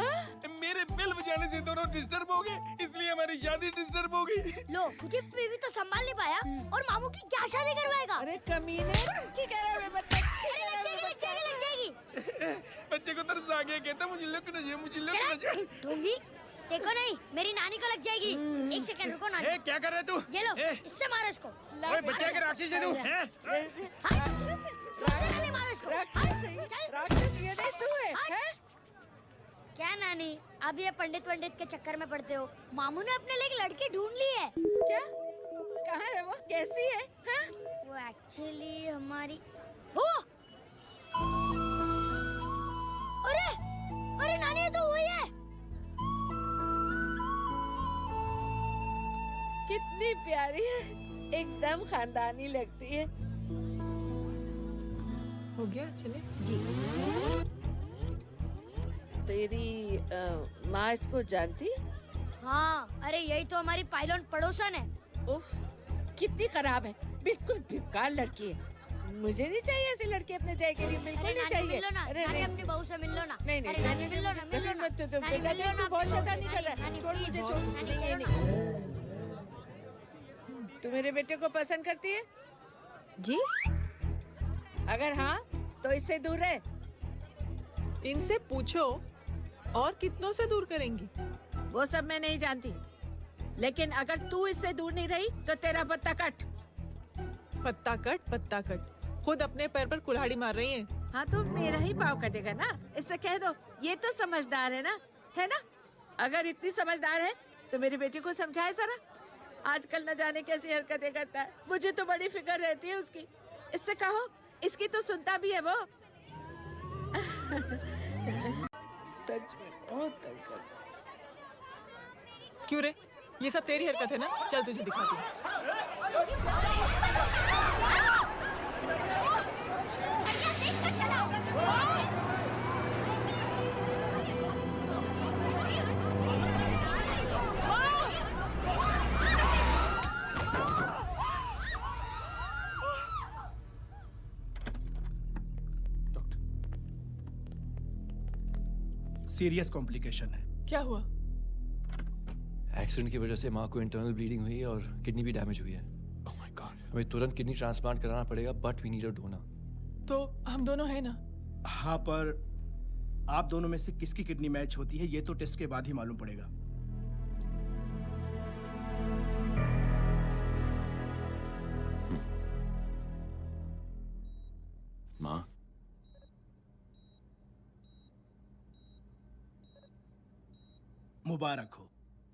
Speaker 10: मेरे बेल बजाने से दोनों डिस्टर्ब हो गए, इसलिए हमारी शादी डिस्टर्ब हो गई।
Speaker 17: लो, मुझे बीवी तो संभाल नहीं पाया और मामू की क्या शादी करवाएगा?
Speaker 14: अरे कमीने, ठीक है बच्चे,
Speaker 10: बच्चे को तरस आ गया, कहता मुझे लगना चाहिए, मुझे लगना चाहिए।
Speaker 17: ढोंगी, देखो नहीं, मेरी नानी को लग जाएगी। एक सेकंड रुको नानी।
Speaker 10: ए, क्या कर रहे तू?
Speaker 17: ये लो, इससे मारो इसको।
Speaker 10: ओए बच्चा के राक्षस है तू, हैं?
Speaker 17: मारो इसको।
Speaker 14: राक्षस ये नहीं तू है, हैं?
Speaker 17: क्या नानी, अब ये पंडित के चक्कर में पड़ते हो? मामू ने अपने लिए एक लड़की ढूंढ ली है।
Speaker 14: क्या? कहाँ है वो? कैसी है? हाँ?
Speaker 17: वो एक्चुअली हमारी हो। अरे नानी, ये तो वही है।
Speaker 14: कितनी प्यारी है, एकदम खानदानी लगती है।
Speaker 1: हो गया, चले
Speaker 14: जी। तेरी माँ इसको जानती?
Speaker 17: हाँ, अरे यही तो हमारी पायलट पड़ोसन है।
Speaker 14: उफ, कितनी खराब है, बिल्कुल बेकार लड़की है। मुझे नहीं चाहिए ऐसी लड़की अपने जय के लिए, बिल्कुल नहीं चाहिए।
Speaker 17: मिल लो ना,
Speaker 14: अरे
Speaker 17: नानी अपनी बहू से मिल लो ना।
Speaker 14: नहीं
Speaker 17: अरे नानी मिल लो ना, मिल लो ना।
Speaker 14: मत तो बेटा देख, तू बहुत शैतानी कर रहा है। छोड़ मुझे, छोड़ मुझे। तू मेरे बेटे को पसंद करती है?
Speaker 4: जी।
Speaker 14: अगर हाँ तो इससे दूर रहे।
Speaker 1: इनसे पूछो, और कितनों से दूर करेंगी?
Speaker 14: वो सब मैं नहीं जानती, लेकिन अगर तू इससे दूर नहीं रही तो तेरा पत्ता कट।
Speaker 1: पत्ता कट, खुद अपने पैर पर कुल्हाड़ी मार रही हैं।
Speaker 14: हाँ तो मेरा ही पाँव कटेगा ना, इससे कह दो ये तो समझदार है ना, है ना? अगर इतनी समझदार है तो मेरे बेटे को समझाए जरा। आजकल न जाने कैसी हरकतें करता है, मुझे तो बड़ी फिक्र रहती है उसकी। इससे कहो, इसकी तो सुनता भी है वो। सच में बहुत तंग करता।
Speaker 1: क्यों रे, ये सब तेरी हरकत है ना? चल तुझे दिखाती हूँ।
Speaker 10: सीरियस कॉम्प्लिकेशन है।
Speaker 1: क्या हुआ?
Speaker 13: एक्सीडेंट की वजह से माँ को इंटरनल ब्लीडिंग हुई है और किडनी भी डैमेज हुई है।
Speaker 10: Oh my God.
Speaker 13: हमें तुरंत किडनी ट्रांसप्लांट कराना पड़ेगा, but we need a donor.
Speaker 1: तो हम दोनों हैं ना?
Speaker 10: हाँ, पर आप दोनों में से किसकी किडनी मैच होती है ये तो टेस्ट के बाद ही मालूम पड़ेगा।
Speaker 16: माँ,
Speaker 10: मुबारक हो,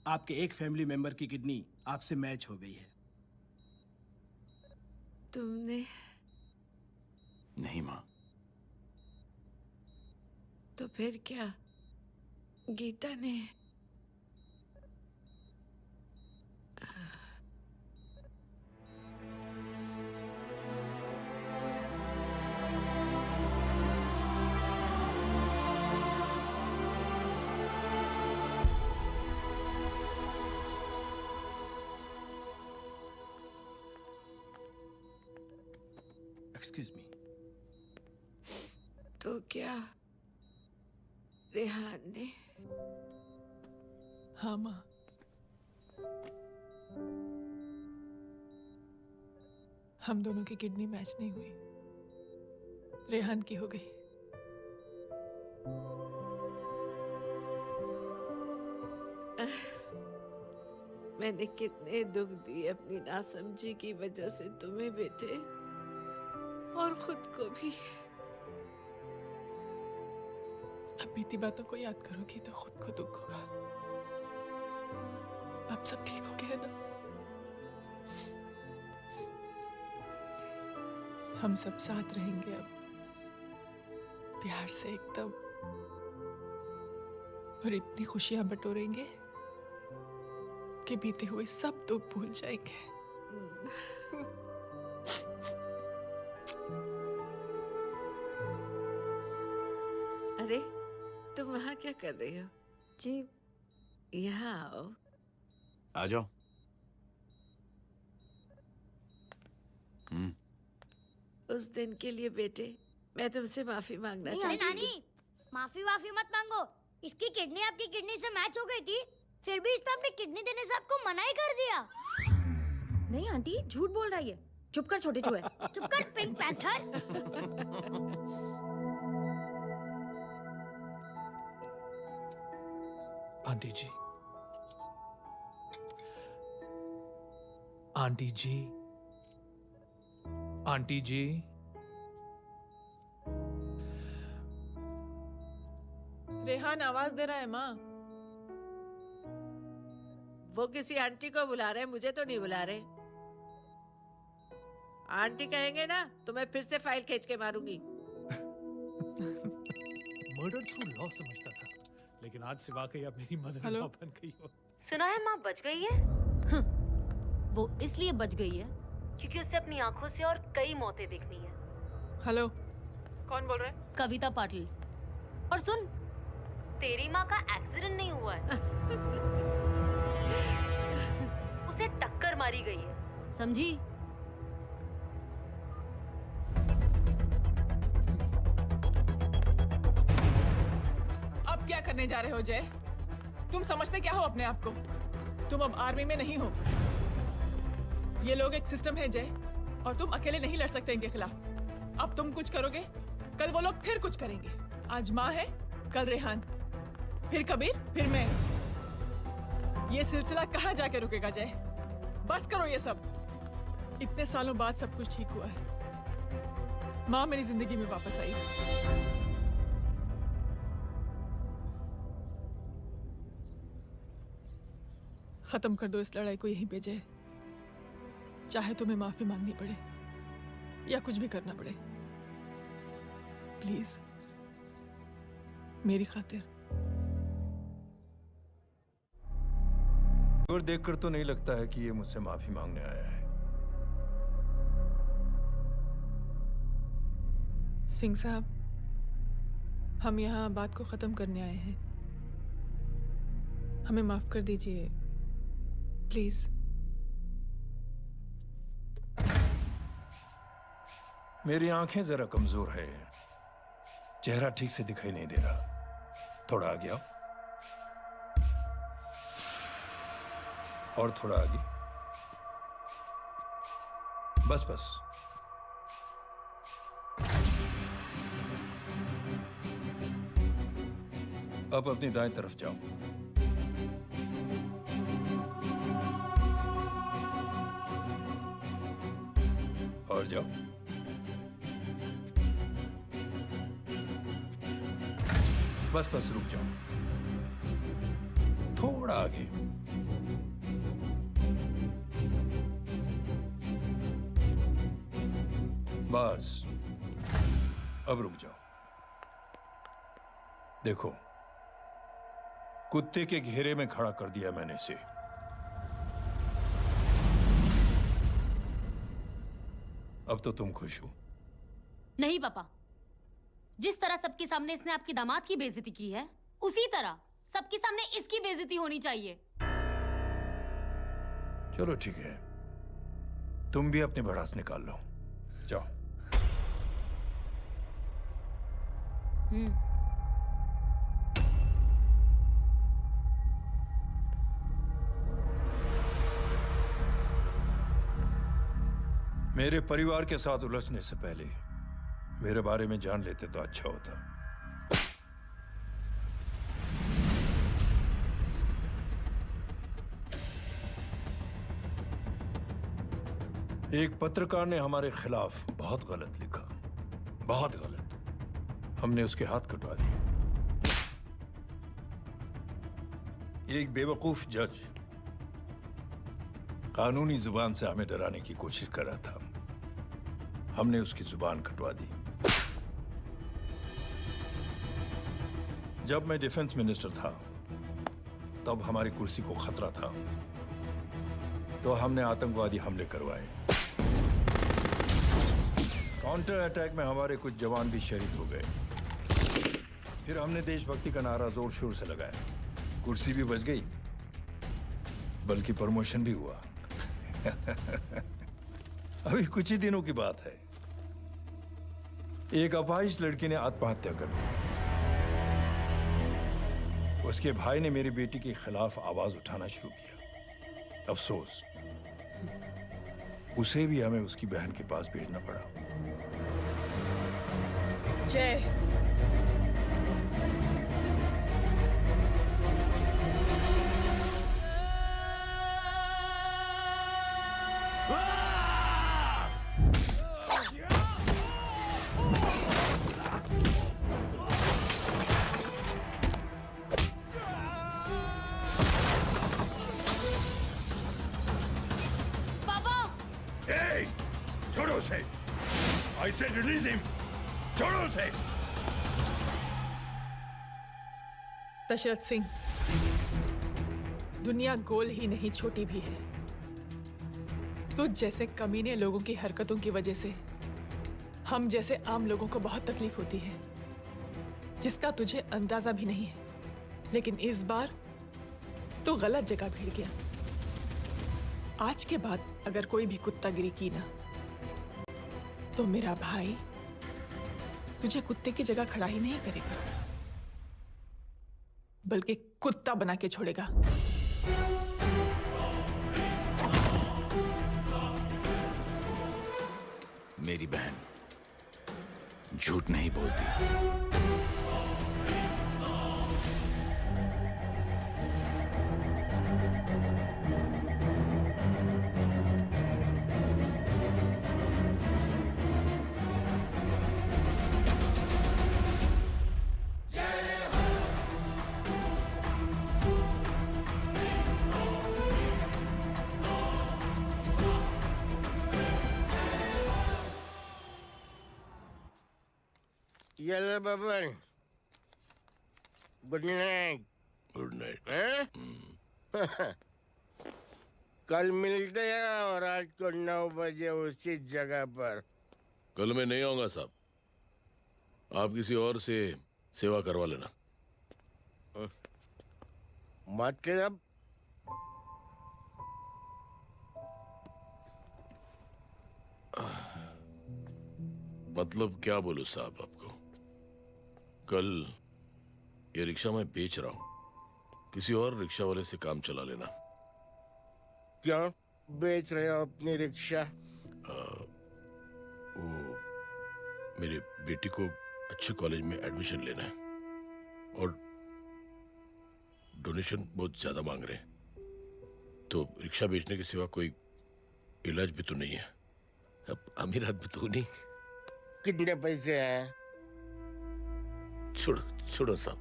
Speaker 10: आपके एक फैमिली मेंबर की किडनी आपसे मैच हो गई है।
Speaker 14: तुमने
Speaker 2: नहीं माँ।
Speaker 14: तो फिर क्या गीता ने
Speaker 16: एक्सक्यूज मी।
Speaker 14: तो क्या रेहान ने?
Speaker 1: हाँ माँ, हम दोनों की किडनी मैच नहीं हुई, रेहान की हो गई।
Speaker 14: मैंने कितने दुख दिए अपनी नासमझी की वजह से तुम्हें बेटे, और खुद को भी।
Speaker 1: अब बीती बातों को याद करोगी तो खुद को दुख होगा। अब सब ठीक हो गया ना? हम सब साथ रहेंगे अब, प्यार से एकदम, और इतनी खुशियां बटोरेंगे कि बीते हुए सब दुख भूल जाएंगे।
Speaker 14: अरे तुम वहाँ क्या कर रही हो?
Speaker 4: जी
Speaker 14: यहाँ आओ।
Speaker 2: आ जाओ।
Speaker 14: उस दिन के लिए बेटे मैं तुमसे माफी मांगना चाहती हूँ।
Speaker 17: नानी, माफी वाफी मत मांगो। इसकी किडनी आपकी किडनी से मैच हो गई थी, फिर भी इसने अपनी किडनी देने से आपको मना ही कर दिया।
Speaker 4: नहीं आंटी, झूठ बोल रही है। चुप कर छोटे चूहे।
Speaker 17: चुप कर पिंक पैंथर।
Speaker 12: आंटी जी, आंटी जी, आंटी जी,
Speaker 1: रेहान आवाज दे रहा है माँ।
Speaker 14: वो किसी आंटी को बुला रहे हैं, मुझे तो नहीं बुला रहे। आंटी कहेंगे ना तो मैं फिर से फाइल खींच के मारूंगी।
Speaker 12: मर्डर थ्रू लॉ समझता था, लेकिन आज से वाकई अब मेरी मदर इन लॉ बन गई हो।
Speaker 11: सुना है माँ बच गई है। वो इसलिए बच गई है क्योंकि उसे अपनी आंखों से और कई मौतें देखनी है।
Speaker 1: हेलो, कौन बोल रहे हैं?
Speaker 11: कविता पाटिल। और सुन, तेरी माँ का एक्सीडेंट नहीं हुआ है, उसे टक्कर मारी गई है, समझी?
Speaker 1: अब क्या करने जा रहे हो जय? तुम समझते क्या हो अपने आप को? तुम अब आर्मी में नहीं हो। ये लोग एक सिस्टम है जय, और तुम अकेले नहीं लड़ सकते इनके खिलाफ। अब तुम कुछ करोगे, कल वो लोग फिर कुछ करेंगे। आज माँ है, कल रेहान, फिर कबीर, फिर मैं। ये सिलसिला कहाँ जाके रुकेगा जय? बस करो ये सब। इतने सालों बाद सब कुछ ठीक हुआ है। माँ मेरी जिंदगी में वापस आई। खत्म कर दो इस लड़ाई को यहीं पे जय। चाहे तुम्हें माफी मांगनी पड़े या कुछ भी करना पड़े, प्लीज मेरी खातिर।
Speaker 19: और देखकर तो नहीं लगता है कि ये मुझसे माफी मांगने आया है।
Speaker 1: सिंह साहब, हम यहाँ बात को खत्म करने आए हैं। हमें माफ कर दीजिए प्लीज।
Speaker 19: मेरी आंखें जरा कमजोर है, चेहरा ठीक से दिखाई नहीं दे रहा। थोड़ा आगे आओ, और थोड़ा आगे। बस बस। अब अपनी दाएं तरफ जाओ। और जाओ। बस बस रुक जाओ, थोड़ा आगे। बस
Speaker 7: अब रुक जाओ। देखो, कुत्ते के घेरे में खड़ा कर दिया मैंने इसे। अब तो तुम खुश हो?
Speaker 11: नहीं पापा, जिस तरह सबके सामने इसने आपकी दामाद की बेइज्जती की है, उसी तरह सबके सामने इसकी बेइज्जती होनी चाहिए।
Speaker 7: चलो ठीक है, तुम भी अपनी भड़ास निकाल लो, जाओ। मेरे परिवार के साथ उलझने से पहले मेरे बारे में जान लेते तो अच्छा होता। एक पत्रकार ने हमारे खिलाफ बहुत गलत लिखा, बहुत गलत। हमने उसके हाथ कटवा दिए। एक बेवकूफ जज कानूनी जुबान से हमें डराने की कोशिश कर रहा था। हमने उसकी जुबान कटवा दी। जब मैं डिफेंस मिनिस्टर था, तब हमारी कुर्सी को खतरा था, तो हमने आतंकवादी हमले करवाए। काउंटर अटैक में हमारे कुछ जवान भी शहीद हो गए। फिर हमने देशभक्ति का नारा जोर शोर से लगाया। कुर्सी भी बच गई, बल्कि प्रमोशन भी हुआ। अभी कुछ ही दिनों की बात है, एक अपाहिज लड़की ने आत्महत्या कर ली। उसके भाई ने मेरी बेटी के खिलाफ आवाज उठाना शुरू किया। अफसोस, उसे भी हमें उसकी बहन के पास भेजना पड़ा।
Speaker 1: जय,
Speaker 7: छोड़ो उसे। I said release him. छोड़ो उसे।
Speaker 1: दशरथ सिंह, दुनिया गोल ही नहीं छोटी भी है। तो जैसे कमीने लोगों की हरकतों की वजह से हम जैसे आम लोगों को बहुत तकलीफ होती है, जिसका तुझे अंदाजा भी नहीं है। लेकिन इस बार तो गलत जगह भिड़ गया। आज के बाद अगर कोई भी कुत्तागिरी की ना, तो मेरा भाई तुझे कुत्ते की जगह खड़ा ही नहीं करेगा, बल्कि कुत्ता बना के छोड़ेगा।
Speaker 2: मेरी बहन झूठ नहीं बोलती।
Speaker 10: Yellow Baban, good night.
Speaker 2: Good night.
Speaker 10: कल मिलते हैं और रात को 9 बजे उसी जगह पर।
Speaker 15: कल मैं नहीं आऊंगा साहब, आप किसी और से सेवा करवा लेना।
Speaker 10: मतलब?
Speaker 15: मतलब क्या बोलूं साहब आपको। कल ये रिक्शा मैं बेच रहा हूं, किसी और रिक्शा वाले से काम चला लेना।
Speaker 10: क्यों बेच रहे हो अपनी रिक्शा?
Speaker 15: वो मेरे बेटी को अच्छे कॉलेज में एडमिशन लेना है और डोनेशन बहुत ज्यादा मांग रहे हैं, तो रिक्शा बेचने के सिवा कोई इलाज भी तो नहीं है। अब अमीर आदमी तो नहीं।
Speaker 10: कितने पैसे हैं?
Speaker 15: छोड़ो छोड़ो साहब।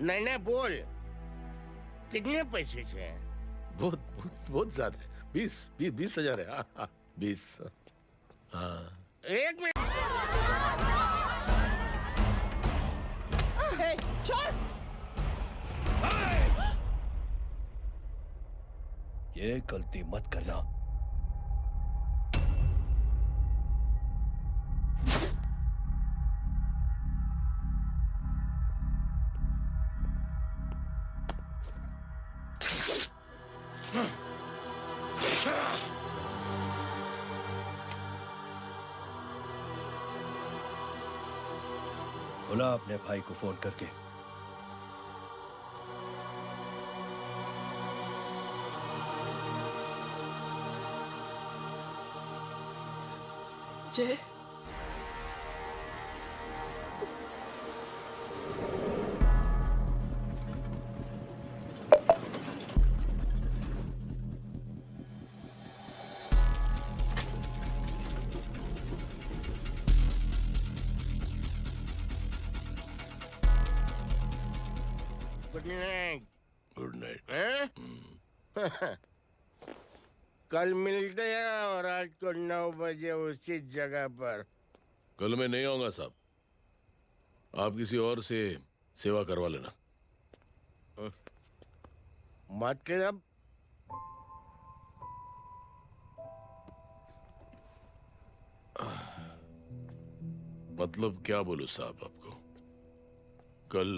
Speaker 10: नहीं नहीं बोल, कितने पैसे हैं?
Speaker 15: बहुत बहुत बहुत ज्यादा है। 20,000 है। 20। हाँ।
Speaker 10: एक मिनट।
Speaker 7: ये गलती मत करना। बोला अपने भाई को फोन करके।
Speaker 1: जय,
Speaker 6: गुड नाइट।
Speaker 15: Good night.
Speaker 6: कल मिलते हैं और आज को 9 बजे उसी जगह पर।
Speaker 15: कल मैं नहीं आऊंगा साहब, आप किसी और से सेवा करवा लेना।
Speaker 6: मतलब?
Speaker 15: मतलब क्या बोलूं साहब आपको। कल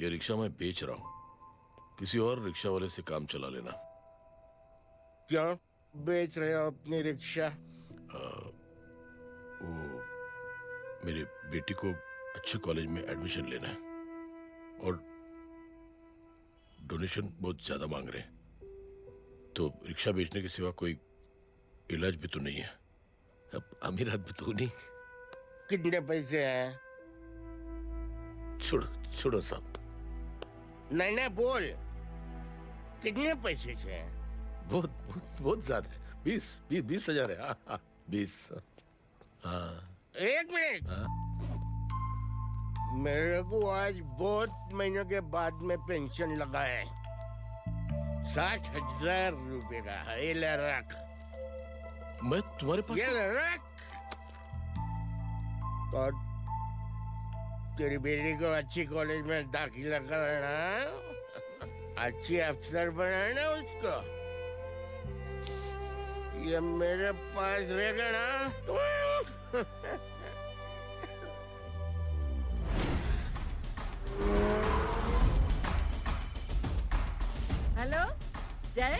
Speaker 15: ये रिक्शा मैं बेच रहा हूं, किसी और रिक्शा वाले से काम चला लेना।
Speaker 6: क्यों बेच रहे हो अपनी रिक्शा?
Speaker 15: वो मेरी बेटी को अच्छे कॉलेज में एडमिशन लेना है और डोनेशन बहुत ज्यादा मांग रहे हैं, तो रिक्शा बेचने के सिवा कोई इलाज भी तो नहीं है। अब अमीर आदमी तो नहीं।
Speaker 6: कितने पैसे हैं?
Speaker 15: छोड़ो छोड़ो साहब।
Speaker 6: नहीं नहीं बोल, कितने पैसे हैं?
Speaker 15: बहुत बहुत बहुत ज्यादा है। 20 हजार है। हाँ 20। हाँ
Speaker 6: 1 मिनट। मेरे को आज बहुत महीनों के बाद में पेंशन लगा है। 60,000 रुपए का है। ये ले रख।
Speaker 15: मैं तुम्हारे पास?
Speaker 6: ये ले रख। और तेरी बेटी को अच्छी कॉलेज में दाखिला कराना, अच्छी अफसर बनाना उसको। ये मेरे पास रहेगा ना।
Speaker 14: हेलो जय।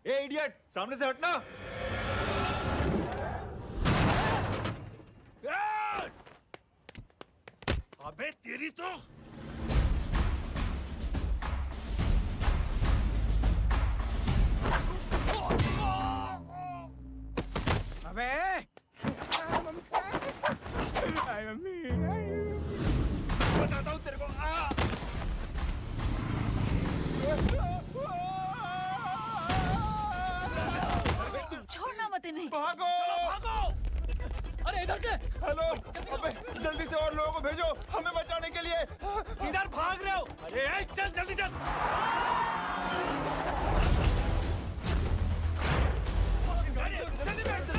Speaker 19: ए इडियट, सामने से हटना। अबे तेरी तो।
Speaker 10: अबे मम्मी
Speaker 19: बताता हूँ तेरे को।
Speaker 4: छोड़ना मत इन्हें।
Speaker 19: भागो चलो भागो।
Speaker 10: अरे इधर से।
Speaker 19: हेलो अबे जल्दी से और लोगों को भेजो हमें बचाने के लिए।
Speaker 10: इधर भाग रहे हो? अरे चल जल्दी चल। जल्दी बैठ।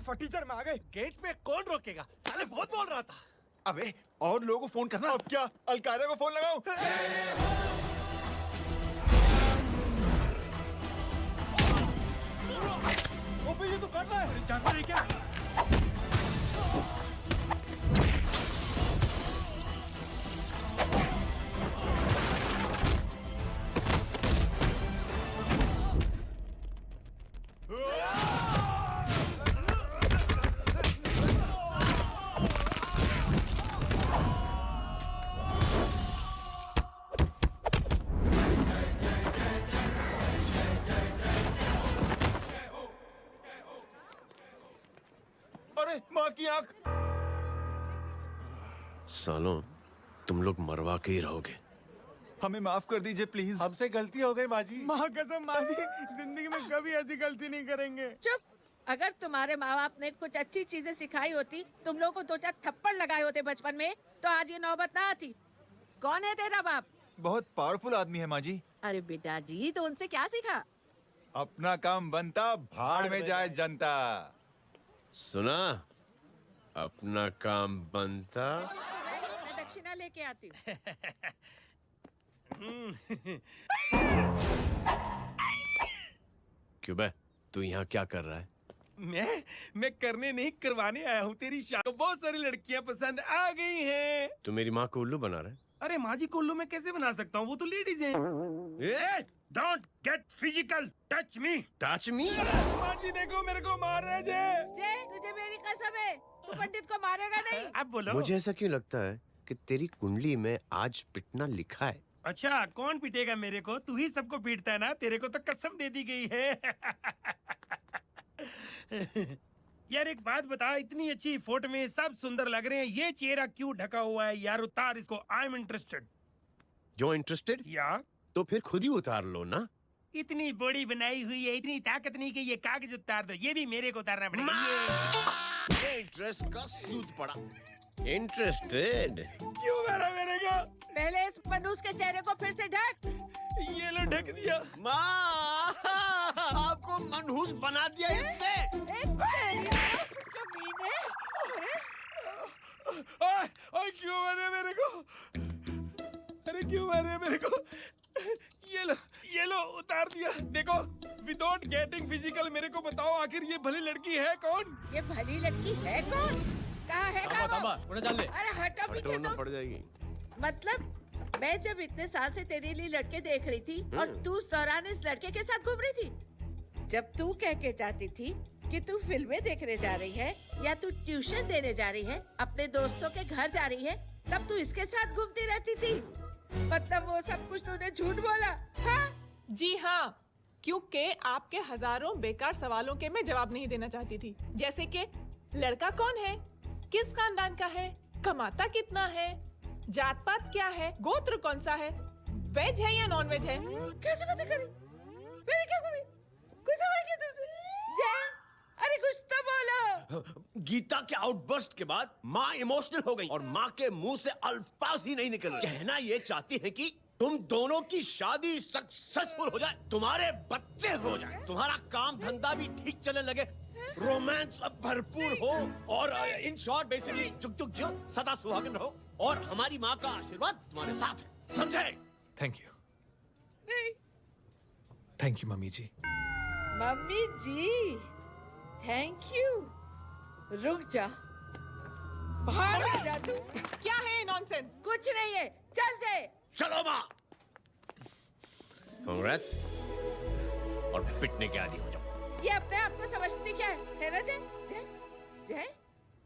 Speaker 5: फटीचर में आ गए। गेट पे कौन रोकेगा? साले बहुत बोल रहा था। अबे और लोगों को फोन करना। अब क्या अलकायदा को फोन लगाऊं? वो ये तो कर रहा है। जानता है क्या? अरे माँ की आंख।
Speaker 2: सालों तुम लोग मरवा के ही रहोगे।
Speaker 19: हमें माफ कर दीजिए प्लीज।
Speaker 5: हमसे गलती हो गई माँ जी। माँ कसम माँ जी, जिंदगी में कभी ऐसी गलती नहीं करेंगे।
Speaker 14: चुप। अगर तुम्हारे माँ बाप ने कुछ अच्छी चीजें सिखाई होती, तुम लोगों को 2-4 थप्पड़ लगाए होते बचपन में, तो आज ये नौबत ना आती। कौन है तेरा बाप?
Speaker 19: बहुत पावरफुल आदमी है माँ जी।
Speaker 14: अरे बेटा जी, तो उनसे क्या सीखा?
Speaker 19: अपना काम बनता, भाड़ में जाए जनता।
Speaker 2: सुना? अपना काम बनता।
Speaker 14: मैं दक्षिणा लेके आती हूँ।
Speaker 2: क्यों बे, तू यहाँ क्या कर रहा है?
Speaker 10: मैं करने नहीं करवाने आया हूँ। तेरी शादी को बहुत सारी लड़कियाँ पसंद आ गई हैं।
Speaker 2: तू मेरी माँ को उल्लू बना रहा है?
Speaker 10: अरे माँ जी को उल्लू मैं कैसे बना सकता हूँ? वो तो लेडीज हैं। Don't get physical, touch me.
Speaker 2: Touch me?
Speaker 10: माँ जी देखो मेरे को मार रहे
Speaker 14: जे, तुझे मेरी कसम है, तू पंडित को मारेगा नहीं।
Speaker 10: अब बोलो।
Speaker 2: मुझे ऐसा क्यों लगता है कि तेरी कुंडली में आज पिटना लिखा है?
Speaker 10: अच्छा, कौन पीटेगा मेरे को? तू ही सबको पीटता है ना। तेरे को तो कसम दे दी गई है। यार एक बात बता, इतनी अच्छी फोटो में सब सुंदर लग रहे हैं, ये चेहरा क्यों ढका हुआ है? यार उतार इसको। I am interested.
Speaker 2: जो इंटरेस्टेड?
Speaker 10: या
Speaker 2: तो फिर खुद ही उतार लो ना।
Speaker 10: इतनी बॉडी बनाई हुई है, इतनी ताकत नहीं कि ये कागज उतार दो। ये भी मेरे को उतारना पड़ेगा।
Speaker 2: ये इंटरेस्ट का सूद पड़ा। इंटरेस्टेड?
Speaker 10: क्यों मारा मेरे को?
Speaker 14: पहले इस मनूस के चेहरे को फिर से ढक।
Speaker 10: ये लो ढक दिया।
Speaker 2: माँ, आपको मनहूस बना दिया इसने।
Speaker 10: ओए क्यों मारे मेरे को? अरे क्यों मारे मेरे को? ये लो उतार दिया। देखो, विदाउट गेटिंग फिजिकल मेरे को बताओ, आखिर ये भली लड़की है कौन?
Speaker 14: ये भली लड़की है कौन? कहाँ है वो?
Speaker 9: चल ले।
Speaker 14: अरे हटो पीछे तो।
Speaker 2: पड़ जाएगी।
Speaker 14: मतलब मैं जब इतने साल से तेरे लिए लड़के देख रही थी और तू उस दौरान इस लड़के के साथ घूम रही थी। जब तू कह के जाती थी कि तू फिल्में देखने जा रही है या तू ट्यूशन देने जा रही है, अपने दोस्तों के घर जा रही है, तब तू इसके साथ घूमती रहती थी। मतलब वो सब कुछ तूने झूठ बोला? हाँ?
Speaker 1: जी हाँ, क्योंकि आपके हजारों बेकार सवालों के मैं जवाब नहीं देना चाहती थी। जैसे कि लड़का कौन है, किस खानदान का है, कमाता कितना है, जात पात क्या है, गोत्र कौन सा है, वेज है या नॉन वेज है।
Speaker 14: कैसे बातें करी? मेरी क्या कमी? कोई सवाल किया तुमसे? जय, अरे कुछ तो बोलो।
Speaker 2: गीता के आउटबर्स्ट के बाद माँ इमोशनल हो गई और माँ के मुंह से अल्फाज ही नहीं निकल रहे। कहना ये चाहती है कि तुम दोनों की शादी सक्सेसफुल हो जाए, तुम्हारे बच्चे हो जाए, तुम्हारा काम धंधा भी ठीक चलने लगे, रोमांस अब भरपूर हो और इन शॉर्ट बेसिकली जुग जुग जियो, सदा सुहागन रहो और हमारी माँ का आशीर्वाद तुम्हारे साथ है। समझे?
Speaker 12: Thank you.
Speaker 14: नहीं।
Speaker 12: थैंक यू मम्मी जी।
Speaker 14: मम्मी जी, थैंक यू। रुक जा, बाहर आ जा तू।
Speaker 1: क्या है नॉनसेंस?
Speaker 14: कुछ नहीं है, चल जाए।
Speaker 2: चलो माँ। कांग्रेस और पिटने के आदी हो जाओ।
Speaker 14: ये अपने आप को समझती क्या है ना जय? जय जय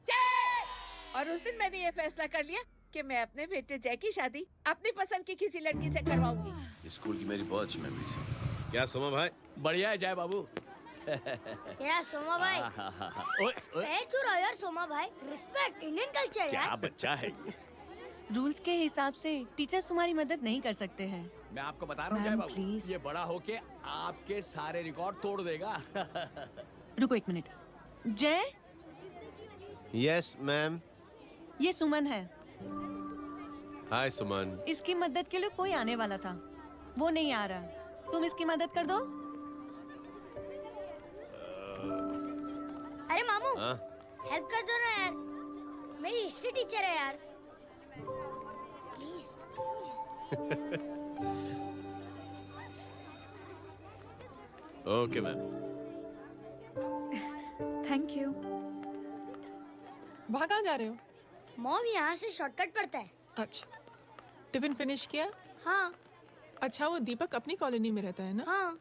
Speaker 14: जय। और उस दिन मैंने ये फैसला कर लिया कि मैं अपने बेटे जय की शादी अपनी पसंद की किसी लड़की से करवाऊंगी।
Speaker 2: स्कूल की मेरी बहुत अच्छी मेमोरीज है। क्या सोमा भाई?
Speaker 9: बढ़िया है जय बाबू।
Speaker 17: क्या सोमा भाई? पैर छुरा यार सोमा भाई, रिस्पेक्ट इंडियन कल्चर यार।
Speaker 2: क्या बच्चा है ये?
Speaker 20: रूल्स के हिसाब से टीचर्स तुम्हारी मदद नहीं कर सकते हैं।
Speaker 9: मैं आपको बता रहा हूँ जय बाबू, ये बड़ा होके आपके सारे रिकॉर्ड तोड़ देगा।
Speaker 20: रुको एक मिनट। जय।
Speaker 2: Yes ma'am.
Speaker 20: ये सुमन है।
Speaker 2: हाय सुमन।
Speaker 20: इसकी मदद के लिए कोई आने वाला था, वो नहीं आ रहा। तुम इसकी मदद कर दो।
Speaker 17: अरे मामू
Speaker 2: हाँ?
Speaker 17: हेल्प कर दो ना यार, मेरी हिस्ट्री टीचर है यार, please please.
Speaker 2: Okay ma'am.
Speaker 4: Thank you.
Speaker 1: वहाँ कहाँ जा रहे हो?
Speaker 17: मॉम यहाँ से शॉर्टकट पड़ता है।
Speaker 1: अच्छा, टिफिन फिनिश किया?
Speaker 17: हाँ।
Speaker 1: अच्छा, वो दीपक अपनी कॉलोनी में रहता है ना?
Speaker 17: हाँ।